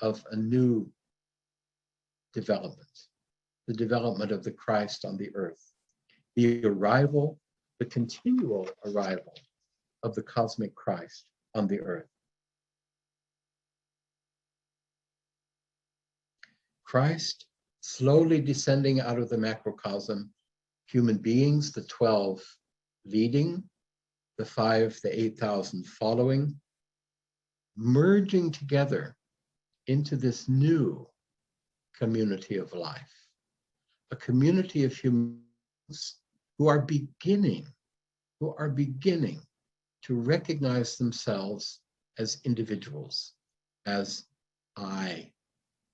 of a new development, the development of the Christ on the earth, the arrival, the continual arrival of the cosmic Christ on the earth. Christ slowly descending out of the macrocosm, human beings, the 12 leading, the 8,000 following, merging together into this new community of life, a community of humans who are beginning to recognize themselves as individuals, as I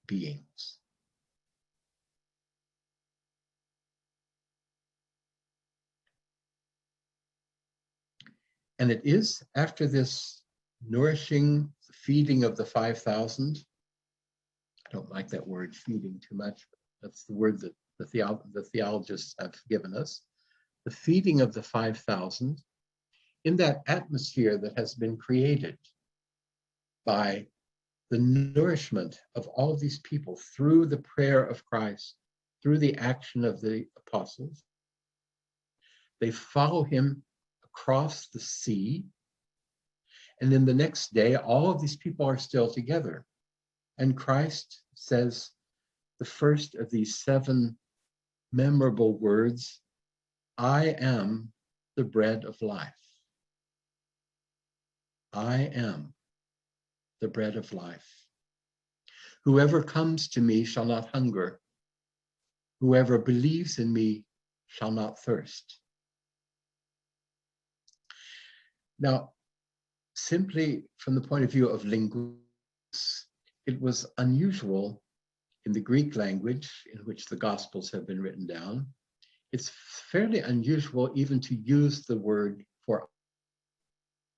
beings. And it is after this nourishing feeding of the 5,000, I don't like that word feeding too much, but that's the word that the theologists have given us, the feeding of the 5,000 in that atmosphere that has been created by the nourishment of all of these people through the prayer of Christ, through the action of the apostles. They follow him across the sea, and then the next day, all of these people are still together. And Christ says the first of these 7 memorable words, I am the bread of life. I am the bread of life. Whoever comes to me shall not hunger. Whoever believes in me shall not thirst. Now, simply from the point of view of linguistics, it was unusual in the Greek language in which the Gospels have been written down. It's fairly unusual even to use the word for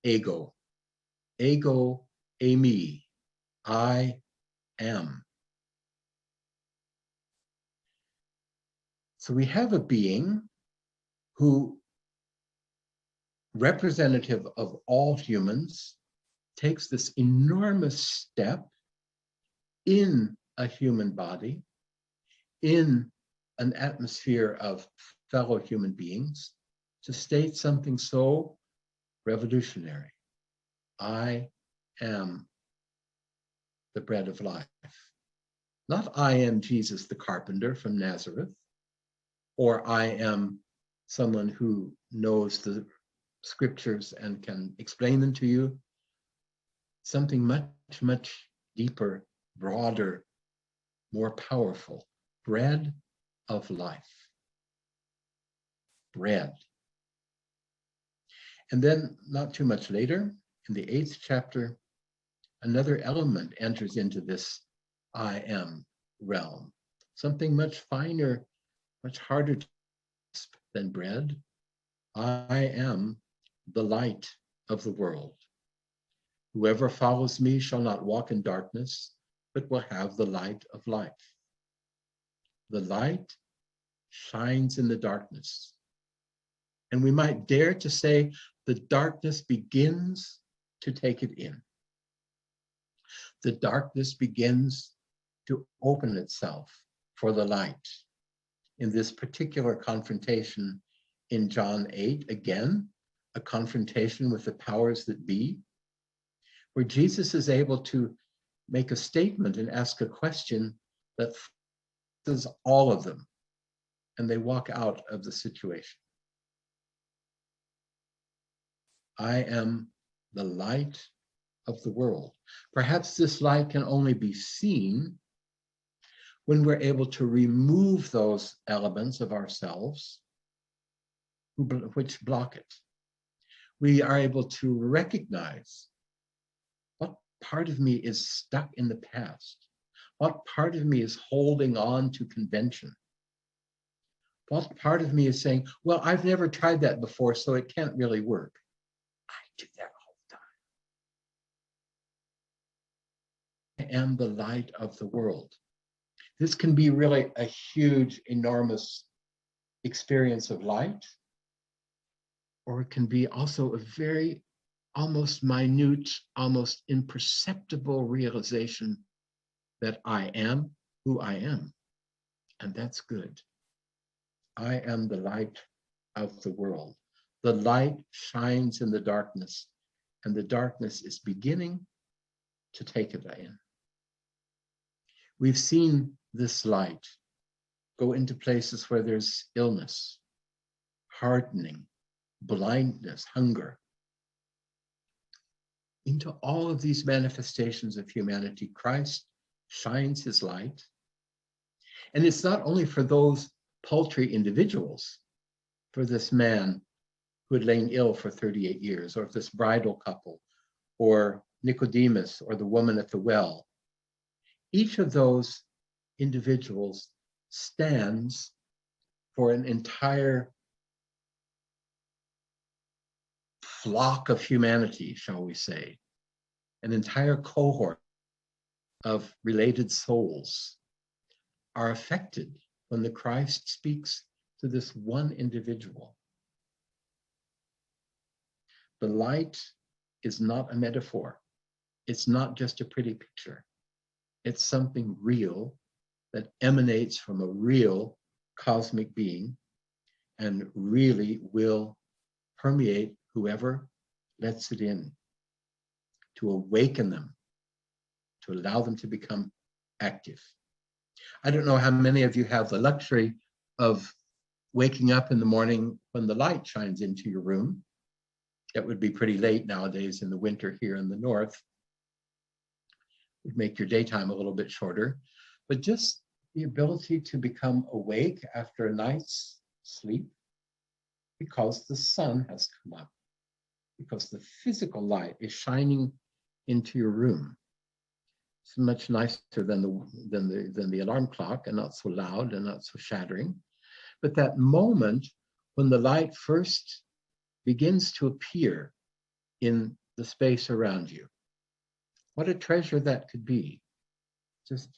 ego. Ego, eimi, I am. So we have a being who, representative of all humans, takes this enormous step in a human body, in an atmosphere of fellow human beings, to state something so revolutionary. I am the bread of life. Not I am Jesus the carpenter from Nazareth, or I am someone who knows the scriptures and can explain them to you. Something much, much deeper, broader, more powerful. Bread of life. Bread. And then not too much later, in the 8th chapter, another element enters into this I am realm. Something much finer, much harder to grasp than bread. I am the light of the world. Whoever follows me shall not walk in darkness, but will have the light of life. The light shines in the darkness. And we might dare to say the darkness begins to take it in. The darkness begins to open itself for the light. In this particular confrontation in John 8, again, a confrontation with the powers that be, where Jesus is able to make a statement and ask a question that says all of them, and they walk out of the situation. I am the light of the world. Perhaps this light can only be seen when we're able to remove those elements of ourselves which block it. We are able to recognize what part of me is stuck in the past, what part of me is holding on to convention, what part of me is saying, well, I've never tried that before, so it can't really work. I do that all the time. I am the light of the world. This can be really a huge, enormous experience of light, or it can be also a very almost minute, almost imperceptible realization that I am who I am, and that's good. I am the light of the world. The light shines in the darkness, and the darkness is beginning to take it in. We've seen this light go into places where there's illness, hardening, blindness, hunger. Into all of these manifestations of humanity, Christ shines his light. And it's not only for those paltry individuals, for this man who had lain ill for 38 years, or this bridal couple, or Nicodemus, or the woman at the well. Each of those individuals stands for an entire flock of humanity, shall we say, an entire cohort of related souls are affected when the Christ speaks to this one individual. The light is not a metaphor. It's not just a pretty picture. It's something real that emanates from a real cosmic being and really will permeate whoever lets it in, to awaken them, to allow them to become active. I don't know how many of you have the luxury of waking up in the morning when the light shines into your room. It would be pretty late nowadays in the winter here in the north. It would make your daytime a little bit shorter, but just the ability to become awake after a night's sleep because the sun has come up, because the physical light is shining into your room. It's much nicer than the alarm clock, and not so loud and not so shattering. But that moment when the light first begins to appear in the space around you, what a treasure that could be, just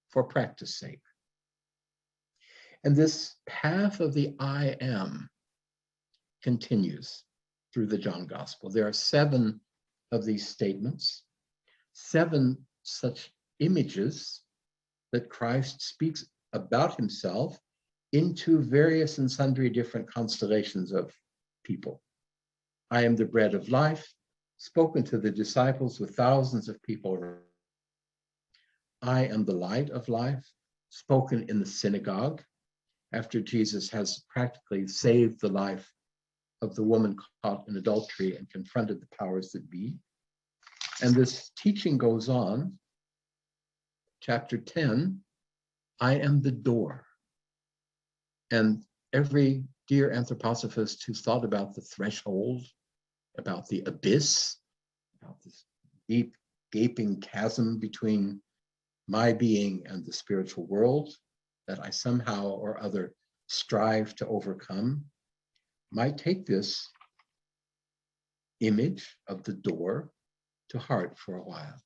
for practice sake. And this path of the I am continues through the John Gospel. There are 7 of these statements, 7 such images that Christ speaks about himself into various and sundry different constellations of people. I am the bread of life. spoken to the disciples with thousands of people around. I am the light of life, spoken in the synagogue after Jesus has practically saved the life of the woman caught in adultery and confronted the powers that be. And this teaching goes on. Chapter 10, I am the door. And every dear anthroposophist who's thought about the threshold, about the abyss, about this deep, gaping chasm between my being and the spiritual world that I somehow or other strive to overcome, might take this image of the door to heart for a while.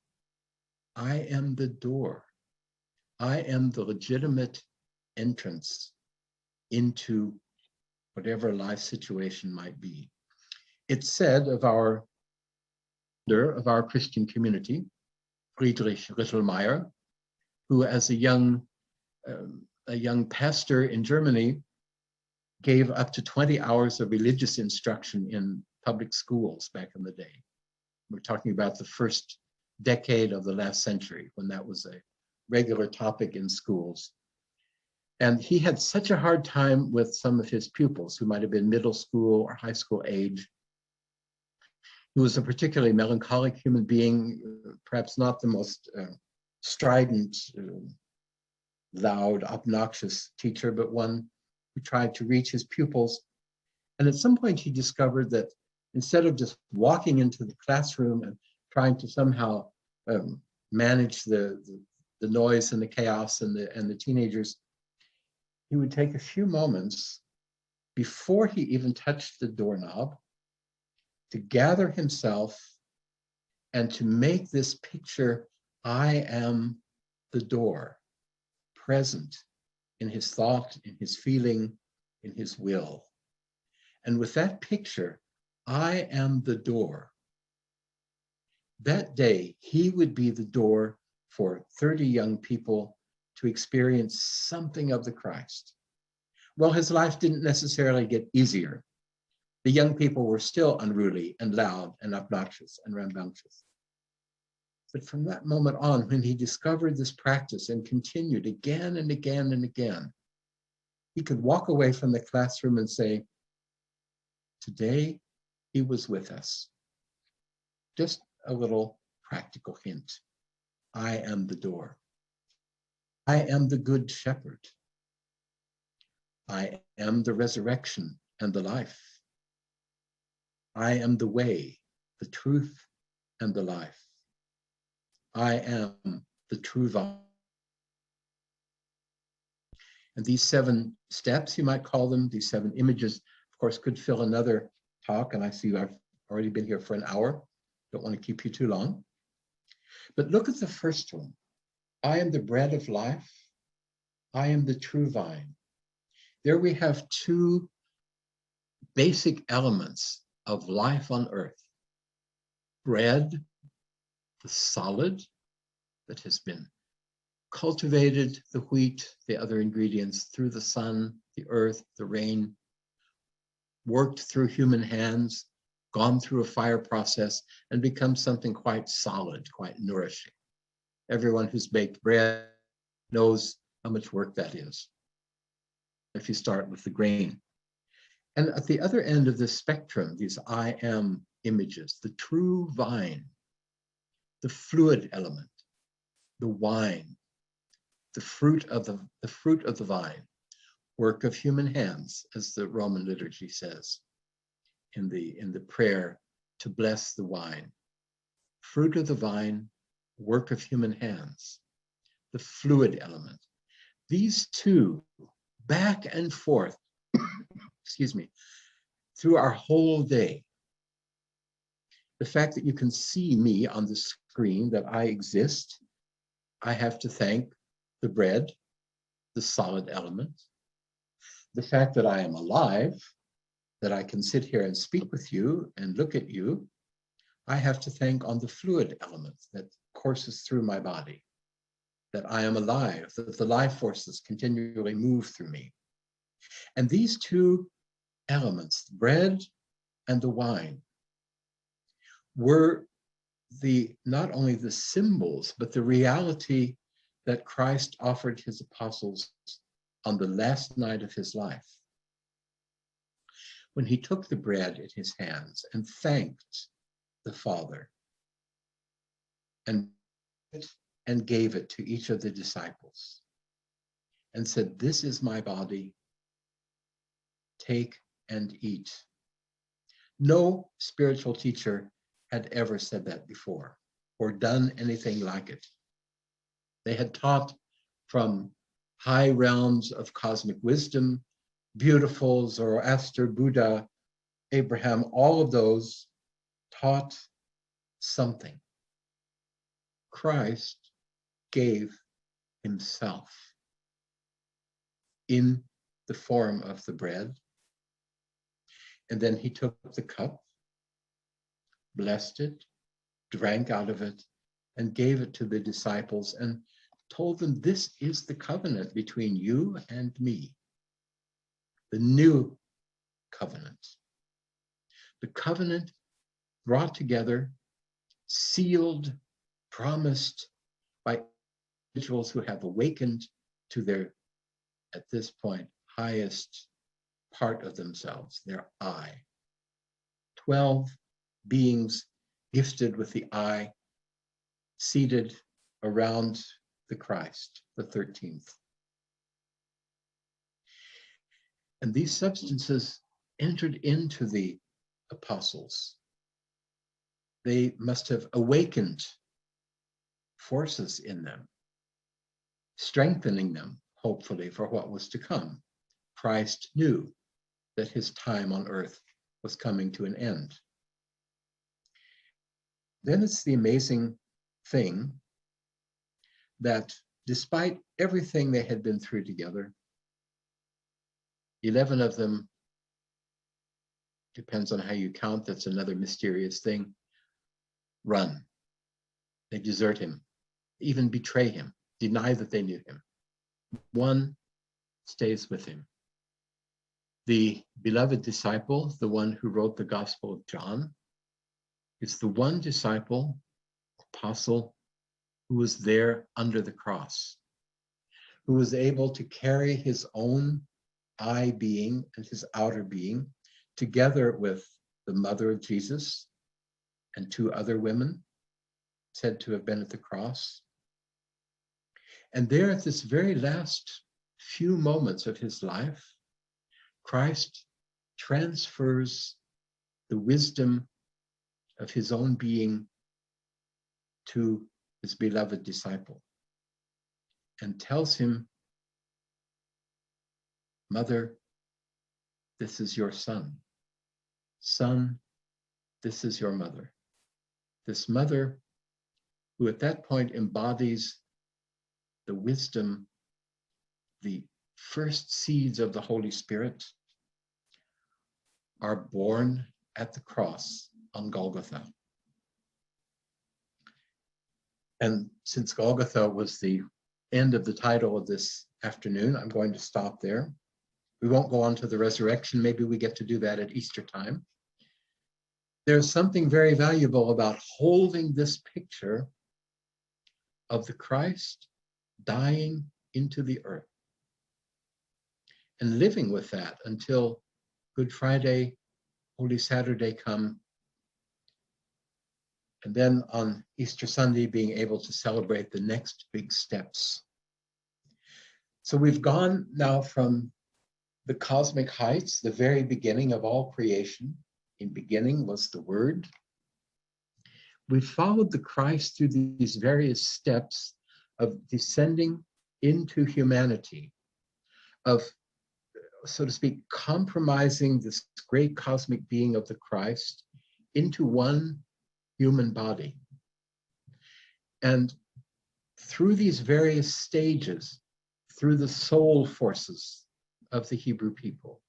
I am the door. I am the legitimate entrance into whatever life situation might be. It's said of our Christian community, Friedrich Rittelmeyer, who as a young pastor in Germany gave up to 20 hours of religious instruction in public schools back in the day. We're talking about the first decade of the last century when that was a regular topic in schools. And he had such a hard time with some of his pupils who might have been middle school or high school age. He was a particularly melancholic human being, perhaps not the most strident, loud, obnoxious teacher, but one who tried to reach his pupils. And at some point he discovered that instead of just walking into the classroom and trying to somehow manage the noise and the chaos and the teenagers, he would take a few moments before he even touched the doorknob to gather himself and to make this picture, I am the door, present in his thought, in his feeling, in his will. And with that picture, I am the door, that day he would be the door for 30 young people to experience something of the Christ. Well, his life didn't necessarily get easier. The young people were still unruly and loud and obnoxious and rambunctious. But from that moment on, when he discovered this practice and continued again and again and again, he could walk away from the classroom and say, today he was with us. Just a little practical hint. I am the door. I am the good shepherd. I am the resurrection and the life. I am the way, the truth, and the life. I am the true vine. And these 7 steps, you might call them, these 7 images, of course, could fill another talk. And I see I've already been here for an hour. Don't want to keep you too long. But look at the first one. I am the bread of life. I am the true vine. There we have 2 basic elements of life on earth. Bread, the solid that has been cultivated, the wheat, the other ingredients, through the sun, the earth, the rain, worked through human hands, gone through a fire process, and become something quite solid, quite nourishing. Everyone who's baked bread knows how much work that is, if you start with the grain. And at the other end of this spectrum, these I am images, the true vine, the fluid element, the wine, the fruit of the vine, work of human hands, as the Roman liturgy says in the prayer to bless the wine. Fruit of the vine, work of human hands, the fluid element. These 2, back and forth, excuse me, through our whole day. The fact that you can see me on the screen, that I exist, I have to thank the bread, the solid element. The fact that I am alive, that I can sit here and speak with you and look at you, I have to thank on the fluid element that courses through my body, that I am alive, that the life forces continually move through me. And these 2 elements, bread and the wine, were not only the symbols, but the reality that Christ offered his apostles on the last night of his life. When he took the bread in his hands and thanked the Father and gave it to each of the disciples and said, "This is my body, take and eat." No spiritual teacher had ever said that before or done anything like it. They had taught from high realms of cosmic wisdom, beautiful Zoroaster, Buddha, Abraham, all of those taught something. Christ gave himself in the form of the bread. And then he took the cup, blessed it, drank out of it, and gave it to the disciples and told them, "This is the covenant between you and me, the new covenant." The covenant brought together, sealed, promised by individuals who have awakened to their, at this point, highest part of themselves, their I. 12 beings gifted with the I, seated around the Christ, the 13th. And these substances entered into the apostles. They must have awakened forces in them, strengthening them, hopefully, for what was to come. Christ knew that his time on earth was coming to an end. Then it's the amazing thing that despite everything they had been through together, 11 of them, depends on how you count, that's another mysterious thing, run. They desert him, even betray him, deny that they knew him. One stays with him. The beloved disciple, the one who wrote the Gospel of John, is the one disciple, apostle, who was there under the cross, who was able to carry his own I being and his outer being together with the mother of Jesus and 2 other women said to have been at the cross. And there at this very last few moments of his life, Christ transfers the wisdom of his own being to his beloved disciple and tells him, "Mother, this is your son. Son, this is your mother." This mother, who at that point embodies the wisdom, the first seeds of the Holy Spirit, are born at the cross on Golgotha. And since Golgotha was the end of the title of this afternoon, I'm going to stop there. We won't go on to the resurrection. Maybe we get to do that at Easter time. There's something very valuable about holding this picture of the Christ dying into the earth and living with that until Good Friday, Holy Saturday come, and then on Easter Sunday being able to celebrate the next big steps. So we've gone now from the cosmic heights, the very beginning of all creation. In beginning was the Word. We followed the Christ through these various steps of descending into humanity, of, so to speak, compromising this great cosmic being of the Christ into one human body. And through these various stages, through the soul forces of the Hebrew people,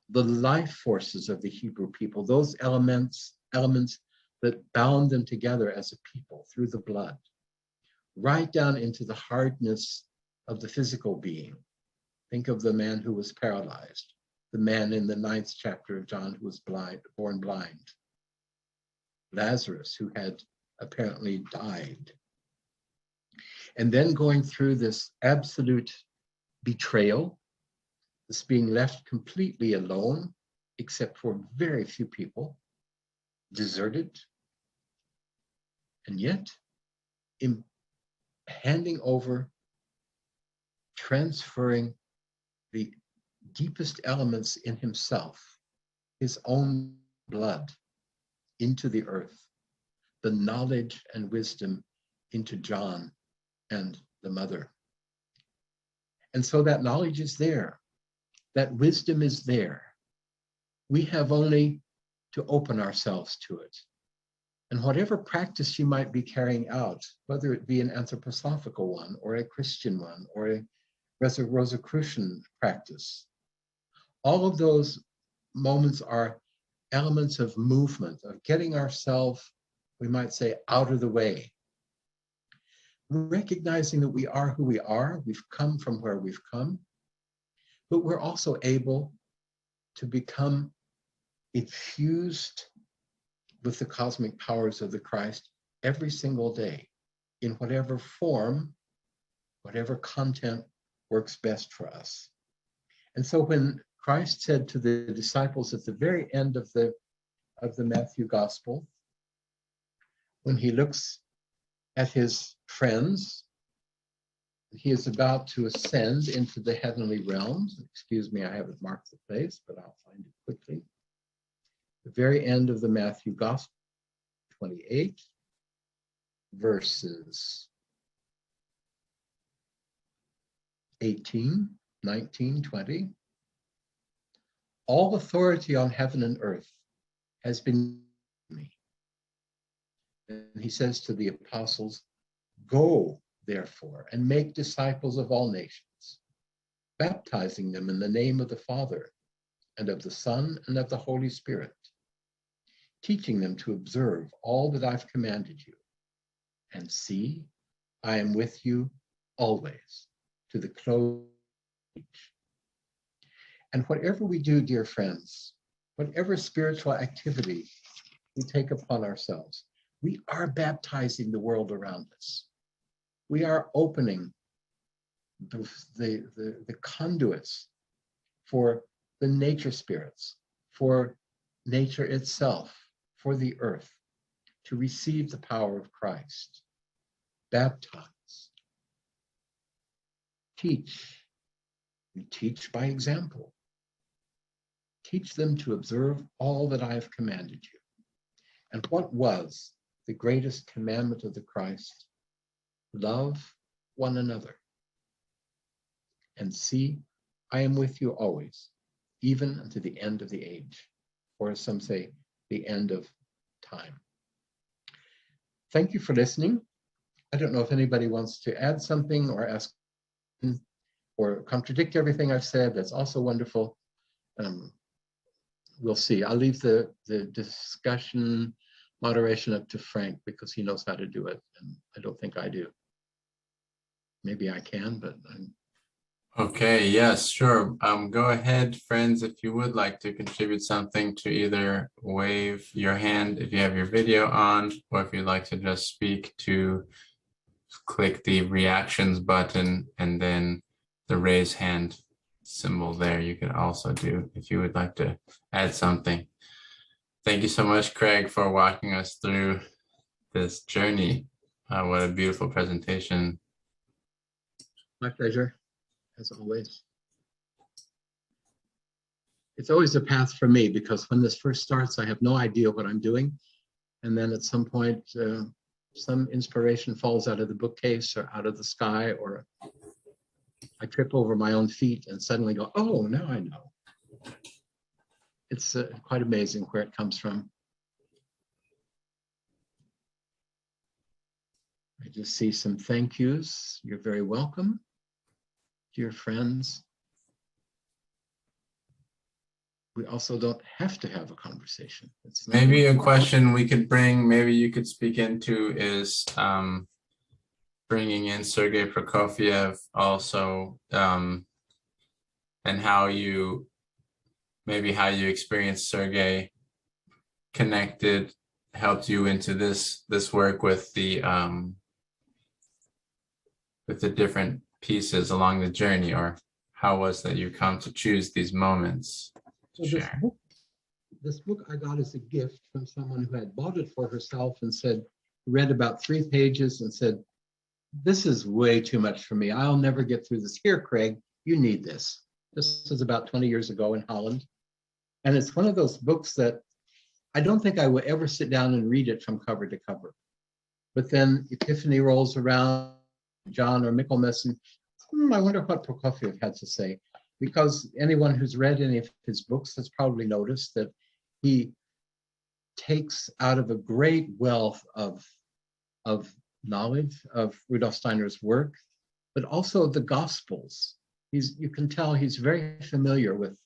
the life forces of the Hebrew people, those elements that bound them together as a people through the blood, right down into the hardness of the physical being. Think of the man who was paralyzed, the man in the 9th chapter of John who was blind, born blind. Lazarus, who had apparently died. And then going through this absolute betrayal, this being left completely alone, except for very few people, deserted, and yet in handing over, transferring the deepest elements in himself, his own blood, into the earth, the knowledge and wisdom into John and the mother. And so that knowledge is there, that wisdom is there. We have only to open ourselves to it. And whatever practice you might be carrying out, whether it be an anthroposophical one or a Christian one or a Rosicrucian practice, all of those moments are elements of movement, of getting ourselves, we might say, out of the way. Recognizing that we are who we are, we've come from where we've come, but we're also able to become infused with the cosmic powers of the Christ every single day, in whatever form, whatever content works best for us. And so when Christ said to the disciples at the very end of the Matthew Gospel, when he looks at his friends, he is about to ascend into the heavenly realms. Excuse me, I haven't marked the place, but I'll find it quickly. The very end of the Matthew Gospel, 28, verses 18, 19, 20. All authority on heaven and earth has been given me. And he says to the apostles, go, therefore, and make disciples of all nations, baptizing them in the name of the Father, and of the Son, and of the Holy Spirit, teaching them to observe all that I've commanded you. And see, I am with you always, to the close of the age. And whatever we do, dear friends, whatever spiritual activity we take upon ourselves, we are baptizing the world around us. We are opening the conduits for the nature spirits, for nature itself, for the earth, to receive the power of Christ. Baptize. Teach. We teach by example. Teach them to observe all that I have commanded you. And what was the greatest commandment of the Christ? Love one another. And see, I am with you always, even unto the end of the age, or as some say, the end of time. Thank you for listening. I don't know if anybody wants to add something or ask or contradict everything I've said. That's also wonderful. We'll see. I'll leave the discussion moderation up to Frank because he knows how to do it, and I don't think I do. Maybe I can, but I'm... Okay, yes, sure. Go ahead, friends, if you would like to contribute something, to either wave your hand if you have your video on, or if you'd like to just speak, to click the reactions button and then the raise hand symbol there. You could also do if you would like to add something. Thank you so much, Craig, for walking us through this journey. What a beautiful presentation. My pleasure, as always. It's always a path for me because when this first starts, I have no idea what I'm doing. And then at some point, some inspiration falls out of the bookcase or out of the sky, or I trip over my own feet and suddenly go, oh, now I know. It's quite amazing where it comes from. I just see some thank yous. You're very welcome, dear friends. We also don't have to have a conversation. It's maybe a question we could bring, maybe you could speak into, is bringing in Sergei Prokofiev also, and how you, maybe how you experienced Sergei connected helped you into this work with the different pieces along the journey, or how was that you come to choose these moments to So share? this book I got as a gift from someone who had bought it for herself and said, read about 3 pages and said, this is way too much for me. I'll never get through this. Here, Craig, you need this. This was about 20 years ago in Holland. And it's one of those books that I don't think I would ever sit down and read it from cover to cover. But then Epiphany rolls around, John or Michaelmas, and I wonder what Prokofiev had to say. Because anyone who's read any of his books has probably noticed that he takes out of a great wealth of knowledge of Rudolf Steiner's work, but also the Gospels. You can tell he's very familiar with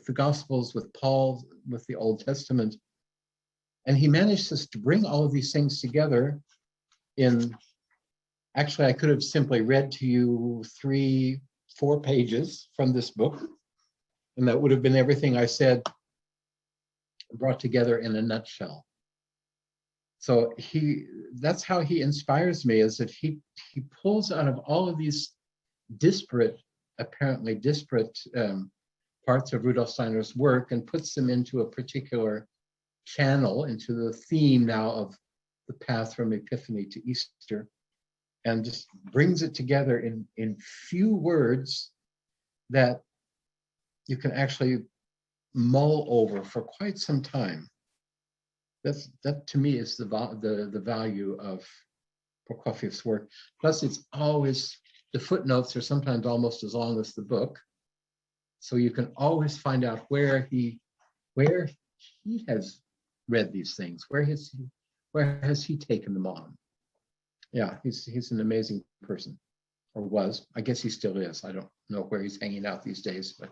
the Gospels, with Paul, with the Old Testament. And he manages to bring all of these things together in, actually, I could have simply read to you 3-4 pages from this book, and that would have been everything I said brought together in a nutshell. So that's how he inspires me, is that he pulls out of all of these apparently disparate parts of Rudolf Steiner's work and puts them into a particular channel, into the theme now of the path from Epiphany to Easter, and just brings it together in few words that you can actually mull over for quite some time. That to me is the value of Prokofiev's work. Plus, it's always, the footnotes are sometimes almost as long as the book, so you can always find out where he has read these things, where has he taken them on. Yeah, he's an amazing person, or was. I guess he still is. I don't know where he's hanging out these days, but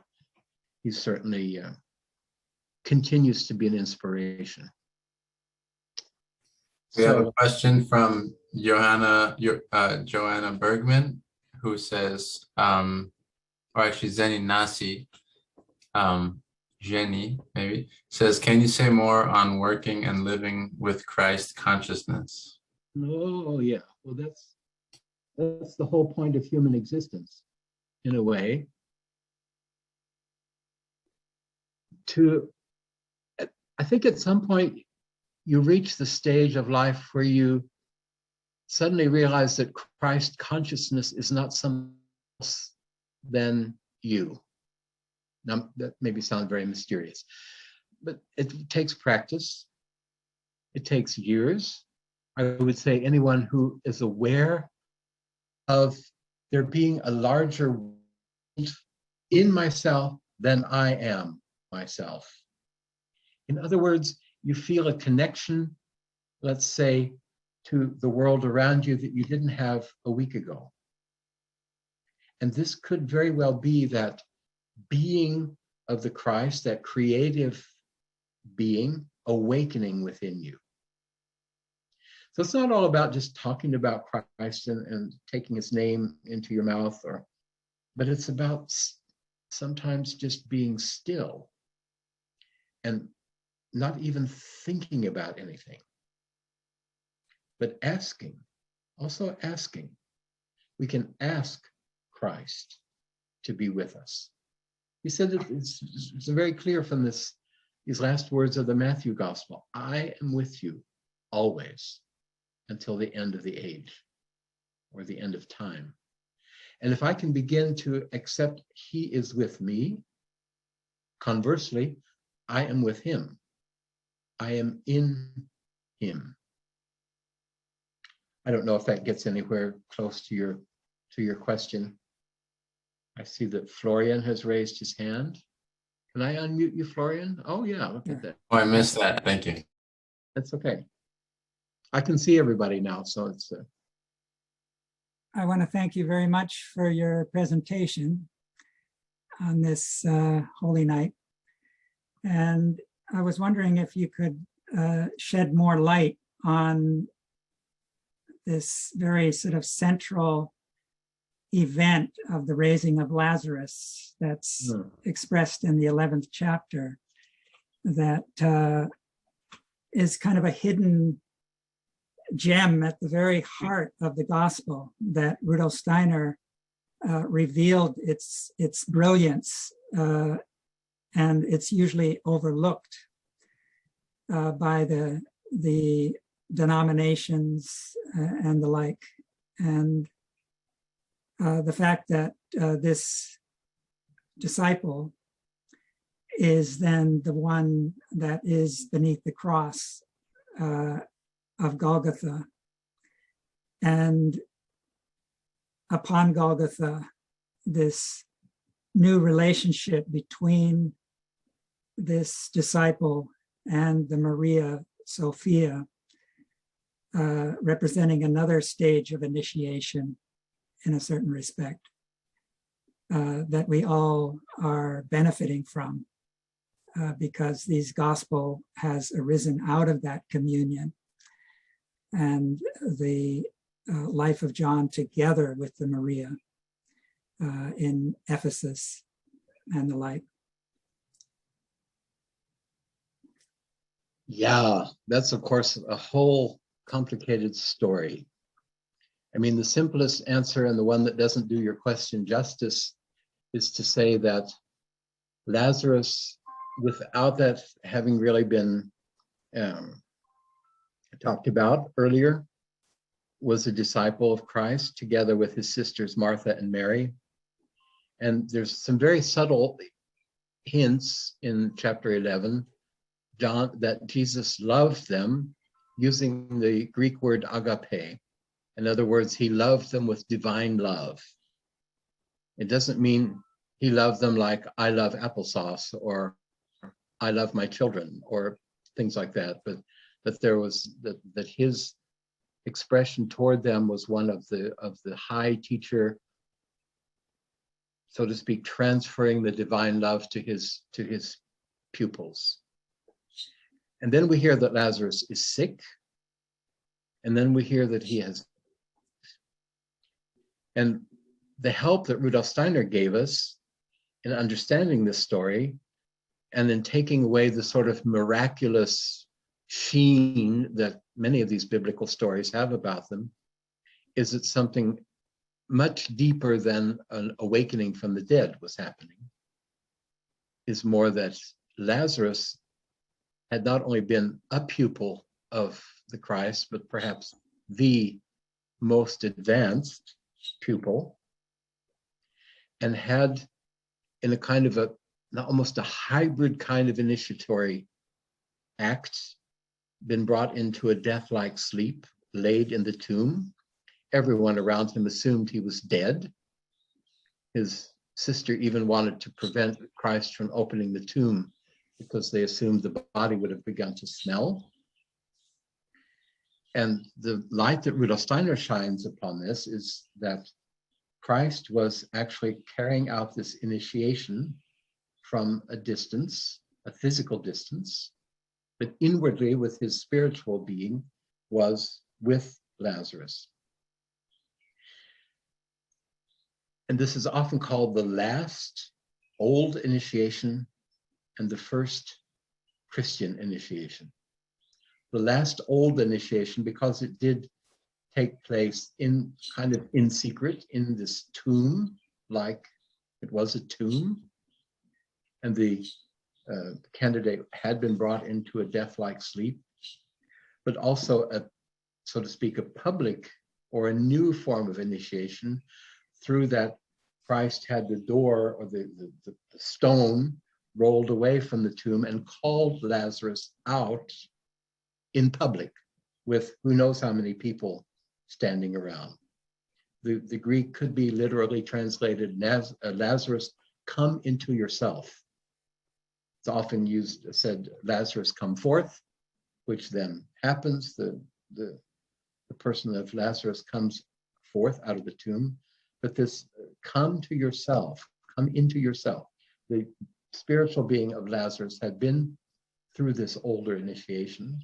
he certainly continues to be an inspiration. We have a question from Joanna Bergman, who says, or actually Zeni Nasi, Jenny maybe, says, can you say more on working and living with Christ consciousness? Oh yeah, well that's the whole point of human existence, in a way. I think at some point you reach the stage of life where you suddenly realize that Christ consciousness is not something else than you. Now, that maybe sounds very mysterious, but it takes practice. It takes years. I would say anyone who is aware of there being a larger world in myself than I am myself. In other words, you feel a connection, let's say, to the world around you that you didn't have a week ago. And this could very well be that being of the Christ, that creative being awakening within you. So it's not all about just talking about Christ and taking his name into your mouth, but it's about sometimes just being still and not even thinking about anything, but asking, also asking. We can ask Christ to be with us. He said that it's very clear from these last words of the Matthew Gospel. I am with you always until the end of the age or the end of time. And if I can begin to accept he is with me, conversely, I am with him. I am in him. I don't know if that gets anywhere close to your question. I see that Florian has raised his hand. Can I unmute you, Florian? Oh yeah, look at that. Oh, I missed that. Thank you. That's okay. I can see everybody now, so it's. I want to thank you very much for your presentation on this Holy Night. And I was wondering if you could shed more light on this very sort of central event of the raising of Lazarus that's expressed in the 11th chapter, that is kind of a hidden gem at the very heart of the gospel that Rudolf Steiner revealed its brilliance, and it's usually overlooked by the denominations and the like. And the fact that this disciple is then the one that is beneath the cross of Golgotha. And upon Golgotha, this new relationship between this disciple and the Maria Sophia, representing another stage of initiation in a certain respect, that we all are benefiting from, because this gospel has arisen out of that communion and the life of John together with the Maria in Ephesus and the like. Yeah, that's of course a whole complicated story. I mean, the simplest answer, and the one that doesn't do your question justice, is to say that Lazarus, without that having really been talked about earlier, was a disciple of Christ together with his sisters Martha and Mary. And there's some very subtle hints in chapter 11, John, that Jesus loved them using the Greek word agape. In other words, he loved them with divine love. It doesn't mean he loved them like I love applesauce or I love my children or things like that, but that there was that his expression toward them was one of the high teacher, so to speak, transferring the divine love to his pupils. And then we hear that Lazarus is sick, and then we hear that he has, and the help that Rudolf Steiner gave us in understanding this story and in taking away the sort of miraculous sheen that many of these biblical stories have about them, is that something much deeper than an awakening from the dead was happening. Is more that Lazarus had not only been a pupil of the Christ, but perhaps the most advanced pupil, and had, in a kind of almost a hybrid kind of initiatory act, been brought into a death-like sleep, laid in the tomb. Everyone around him assumed he was dead. His sister even wanted to prevent Christ from opening the tomb because they assumed the body would have begun to smell. And the light that Rudolf Steiner shines upon this is that Christ was actually carrying out this initiation from a distance, a physical distance, but inwardly with his spiritual being was with Lazarus. And this is often called the last old initiation and the first Christian initiation. The last old initiation, because it did take place in kind of in secret in this tomb, like it was a tomb, and the candidate had been brought into a death-like sleep, but also a, so to speak, a public or a new form of initiation through that Christ had the door or the stone rolled away from the tomb and called Lazarus out in public with who knows how many people standing around. The Greek could be literally translated, Lazarus, come into yourself. It's often used, said, Lazarus, come forth, which then happens. The person of Lazarus comes forth out of the tomb. But this come to yourself, come into yourself. The spiritual being of Lazarus had been through this older initiation,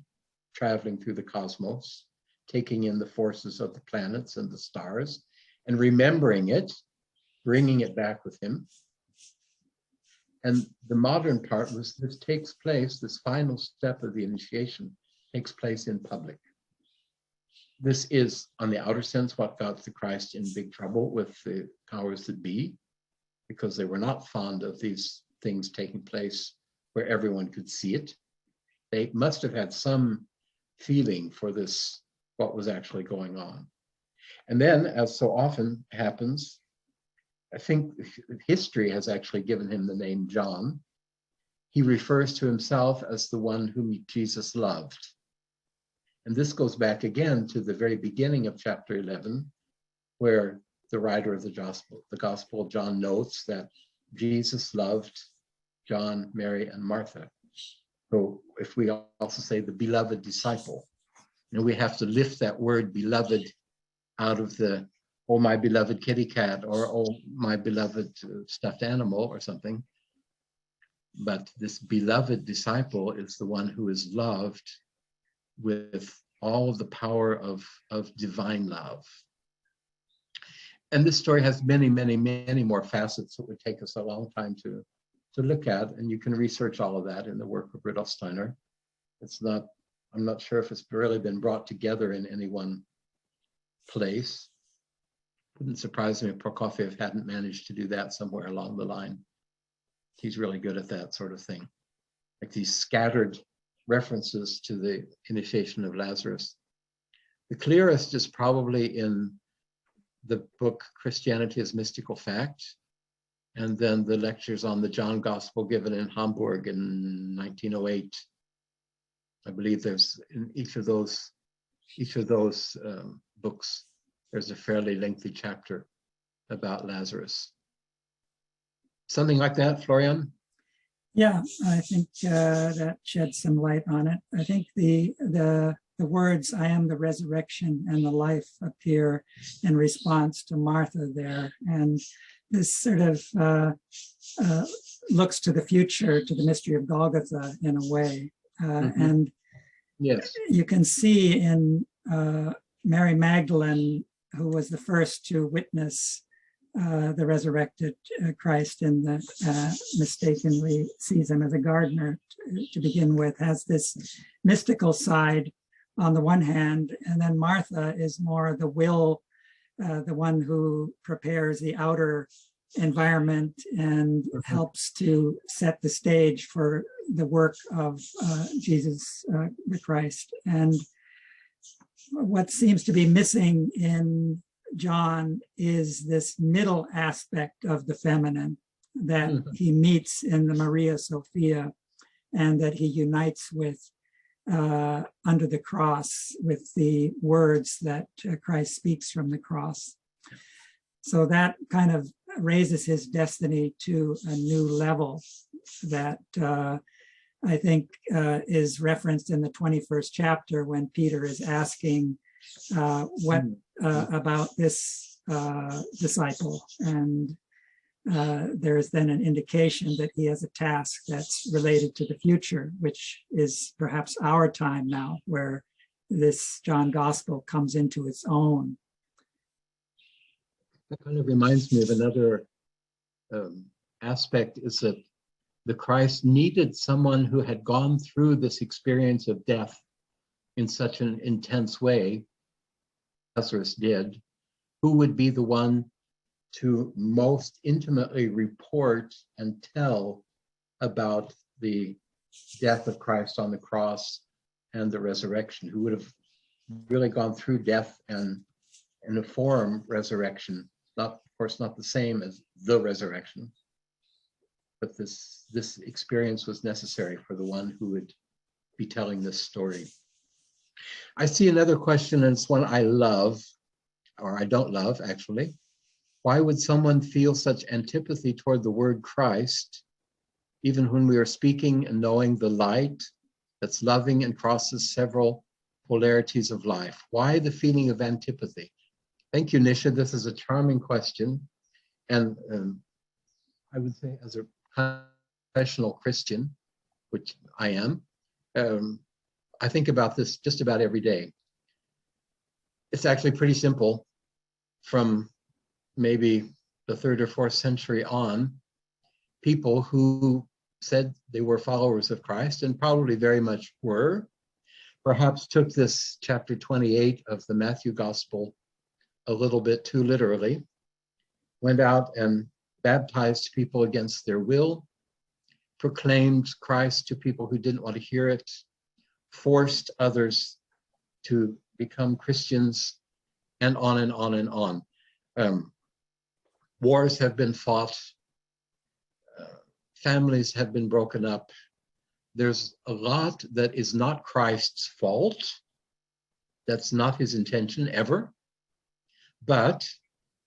traveling through the cosmos, taking in the forces of the planets and the stars, and remembering it, bringing it back with him. And the modern part was this takes place, this final step of the initiation takes place in public. This is, on the outer sense, what got the Christ in big trouble with the powers that be, because they were not fond of these things taking place where everyone could see it. They must have had some feeling for this, what was actually going on. And then, as so often happens, I think history has actually given him the name John. He refers to himself as the one whom Jesus loved. And this goes back again to the very beginning of chapter 11, where the writer of the Gospel of John notes that Jesus loved John, Mary, and Martha. So if we also say the beloved disciple, we have to lift that word beloved out of the, oh, my beloved kitty cat, or oh, my beloved stuffed animal or something. But this beloved disciple is the one who is loved with all of the power of divine love. And this story has many, many, many more facets that would take us a long time to look at. And you can research all of that in the work of Rudolf Steiner. I'm not sure if it's really been brought together in any one place. Wouldn't surprise me if Prokofiev hadn't managed to do that somewhere along the line. He's really good at that sort of thing. Like these scattered references to the initiation of Lazarus. The clearest is probably in the book Christianity as Mystical Fact, and then the lectures on the John Gospel given in Hamburg in 1908. I believe there's in each of those books, there's a fairly lengthy chapter about Lazarus. Something like that, Florian? Yeah, I think that sheds some light on it. I think the words, I am the resurrection and the life, appear in response to Martha there. And this sort of looks to the future, to the mystery of Golgotha in a way. And yes, you can see in Mary Magdalene, who was the first to witness the resurrected Christ and mistakenly sees him as a gardener to begin with, has this mystical side on the one hand, and then Martha is more the will, the one who prepares the outer environment and helps to set the stage for the work of Jesus the Christ. And what seems to be missing in John is this middle aspect of the feminine that he meets in the Maria Sophia, and that he unites with under the cross with the words that Christ speaks from the cross. So that kind of raises his destiny to a new level that I think is referenced in the 21st chapter when Peter is asking what about this disciple, and there's then an indication that he has a task that's related to the future, which is perhaps our time now, where this John Gospel comes into its own. That kind of reminds me of another aspect, is that the Christ needed someone who had gone through this experience of death in such an intense way, Lazarus did, who would be the one to most intimately report and tell about the death of Christ on the cross and the resurrection, who would have really gone through death and in a form resurrection, not, of course, not the same as the resurrection, but this experience was necessary for the one who would be telling this story. I see another question, and it's one I love, or I don't love, actually. Why would someone feel such antipathy toward the word Christ, even when we are speaking and knowing the light that's loving and crosses several polarities of life? Why the feeling of antipathy? Thank you, Nisha. This is a charming question. And I would say, as a professional Christian, which I am, I think about this just about every day. It's actually pretty simple. From maybe the 3rd or 4th century on, people who said they were followers of Christ, and probably very much were, perhaps took this chapter 28 of the Matthew Gospel a little bit too literally, went out and baptized people against their will, proclaimed Christ to people who didn't want to hear it, forced others to become Christians, and on and on and on. Wars have been fought, families have been broken up. There's a lot that is not Christ's fault. That's not his intention ever. But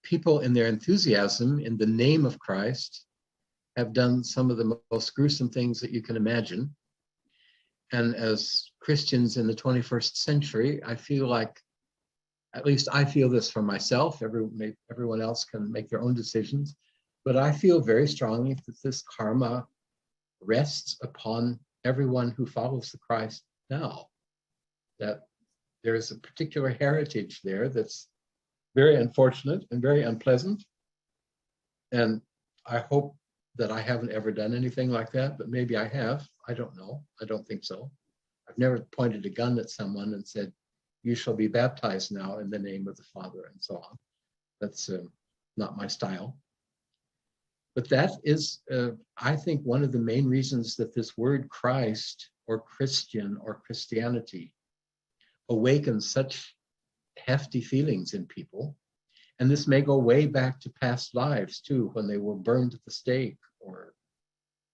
people in their enthusiasm in the name of Christ have done some of the most gruesome things that you can imagine. And as Christians in the 21st century, I feel like, at least I feel this for myself, everyone else can make their own decisions, but I feel very strongly that this karma rests upon everyone who follows the Christ now, that there is a particular heritage there that's very unfortunate and very unpleasant. And I hope that I haven't ever done anything like that, but maybe I have. I don't know. I don't think so. I've never pointed a gun at someone and said, you shall be baptized now in the name of the Father, and so on. That's not my style. But that is, I think, one of the main reasons that this word Christ or Christian or Christianity awakens such hefty feelings in people. And this may go way back to past lives too, when they were burned at the stake or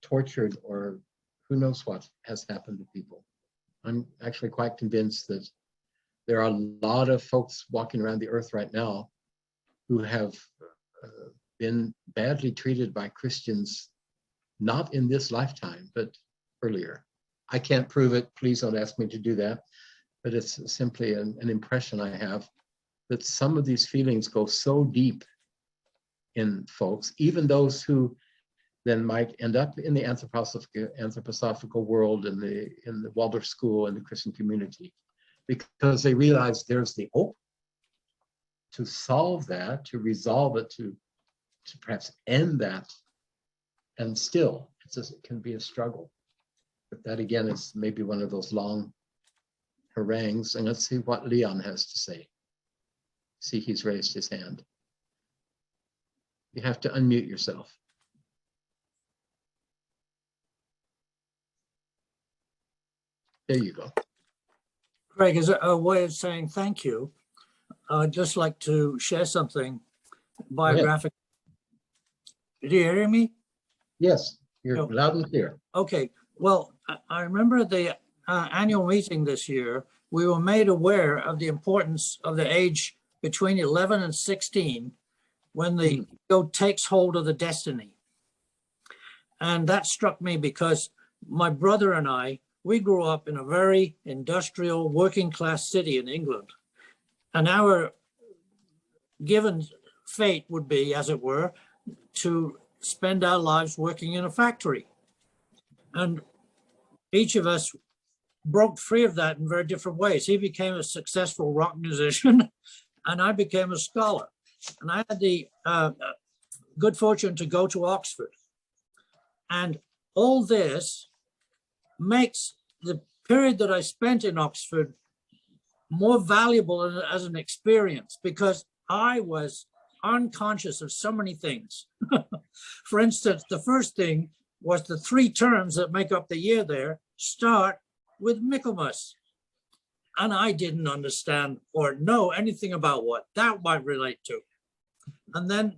tortured, or who knows what has happened to people. I'm actually quite convinced that there are a lot of folks walking around the earth right now who have been badly treated by Christians, not in this lifetime, but earlier. I can't prove it. Please don't ask me to do that. But it's simply an impression I have that some of these feelings go so deep in folks, even those who then might end up in the anthroposophical world, in the Waldorf school, and the Christian community, because they realize there's the hope to solve that, to resolve it, to perhaps end that. And still, it can be a struggle. But that again is maybe one of those long harangues. And let's see what Leon has to say. See, he's raised his hand. You have to unmute yourself. There you go. Craig, as a way of saying thank you, I'd just like to share something biographic. Did you hear me? Yes, you're Oh. loud and clear. Okay. Well, I remember the annual meeting this year, we were made aware of the importance of the age between 11 and 16 when the ego takes hold of the destiny. And that struck me because my brother and I, we grew up in a very industrial working class city in England. And our given fate would be, as it were, to spend our lives working in a factory. And each of us broke free of that in very different ways. He became a successful rock musician, and I became a scholar. And I had the good fortune to go to Oxford. And all this makes the period that I spent in Oxford more valuable as an experience, because I was unconscious of so many things. For instance, the first thing was the 3 terms that make up the year there start with Michaelmas. And I didn't understand or know anything about what that might relate to. And then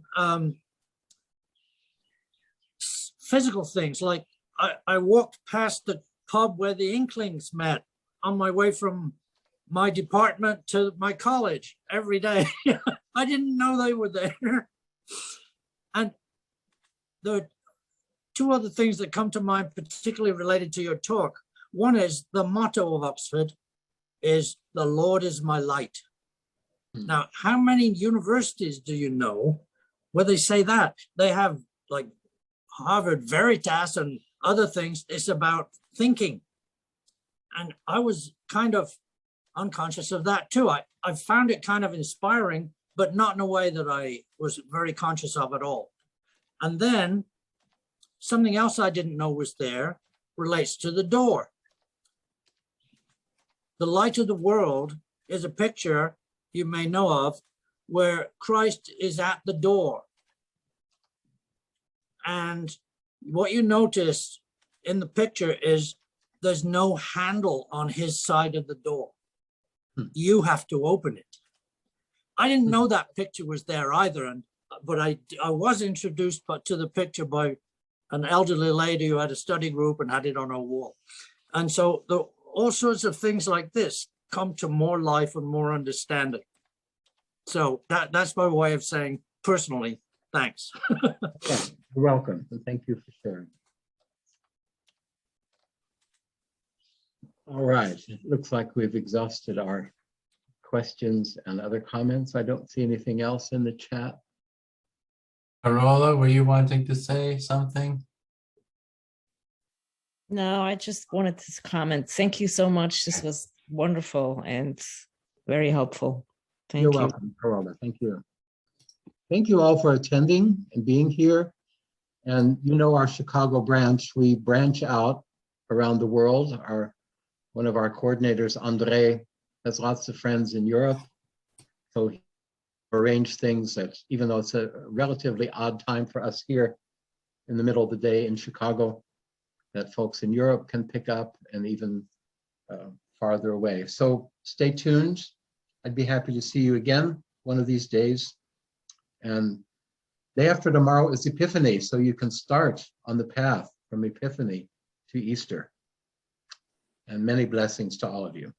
physical things, like I walked past the pub where the Inklings met on my way from my department to my college every day. I didn't know they were there. And there are 2 other things that come to mind, particularly related to your talk. One is the motto of Oxford is, "The Lord is my light." Now, how many universities do you know where they say that? They have like Harvard Veritas and other things. It's about thinking. And I was kind of unconscious of that too. I found it kind of inspiring, but not in a way that I was very conscious of at all. And then something else I didn't know was there relates to the door. the light of the world is a picture you may know of where Christ is at the door. And what you notice in the picture is there's no handle on his side of the door. You have to open it. I didn't know that picture was there either, but I was introduced to the picture by an elderly lady who had a study group and had it on her wall. And so all sorts of things like this come to more life and more understanding. So that's my way of saying personally, thanks. Yeah, you're welcome, and thank you for sharing. All right, it looks like we've exhausted our questions and other comments. I don't see anything else in the chat. Carola, were you wanting to say something? No, I just wanted to comment. Thank you so much. This was wonderful and very helpful. Thank You're you. welcome, Carola. Thank you. Thank you all for attending and being here. And you know our Chicago branch, we branch out around the world. One of our coordinators, Andre, has lots of friends in Europe. So he arranged things that, even though it's a relatively odd time for us here in the middle of the day in Chicago, that folks in Europe can pick up and even farther away. So stay tuned. I'd be happy to see you again one of these days. And day after tomorrow is Epiphany, so you can start on the path from Epiphany to Easter. And many blessings to all of you.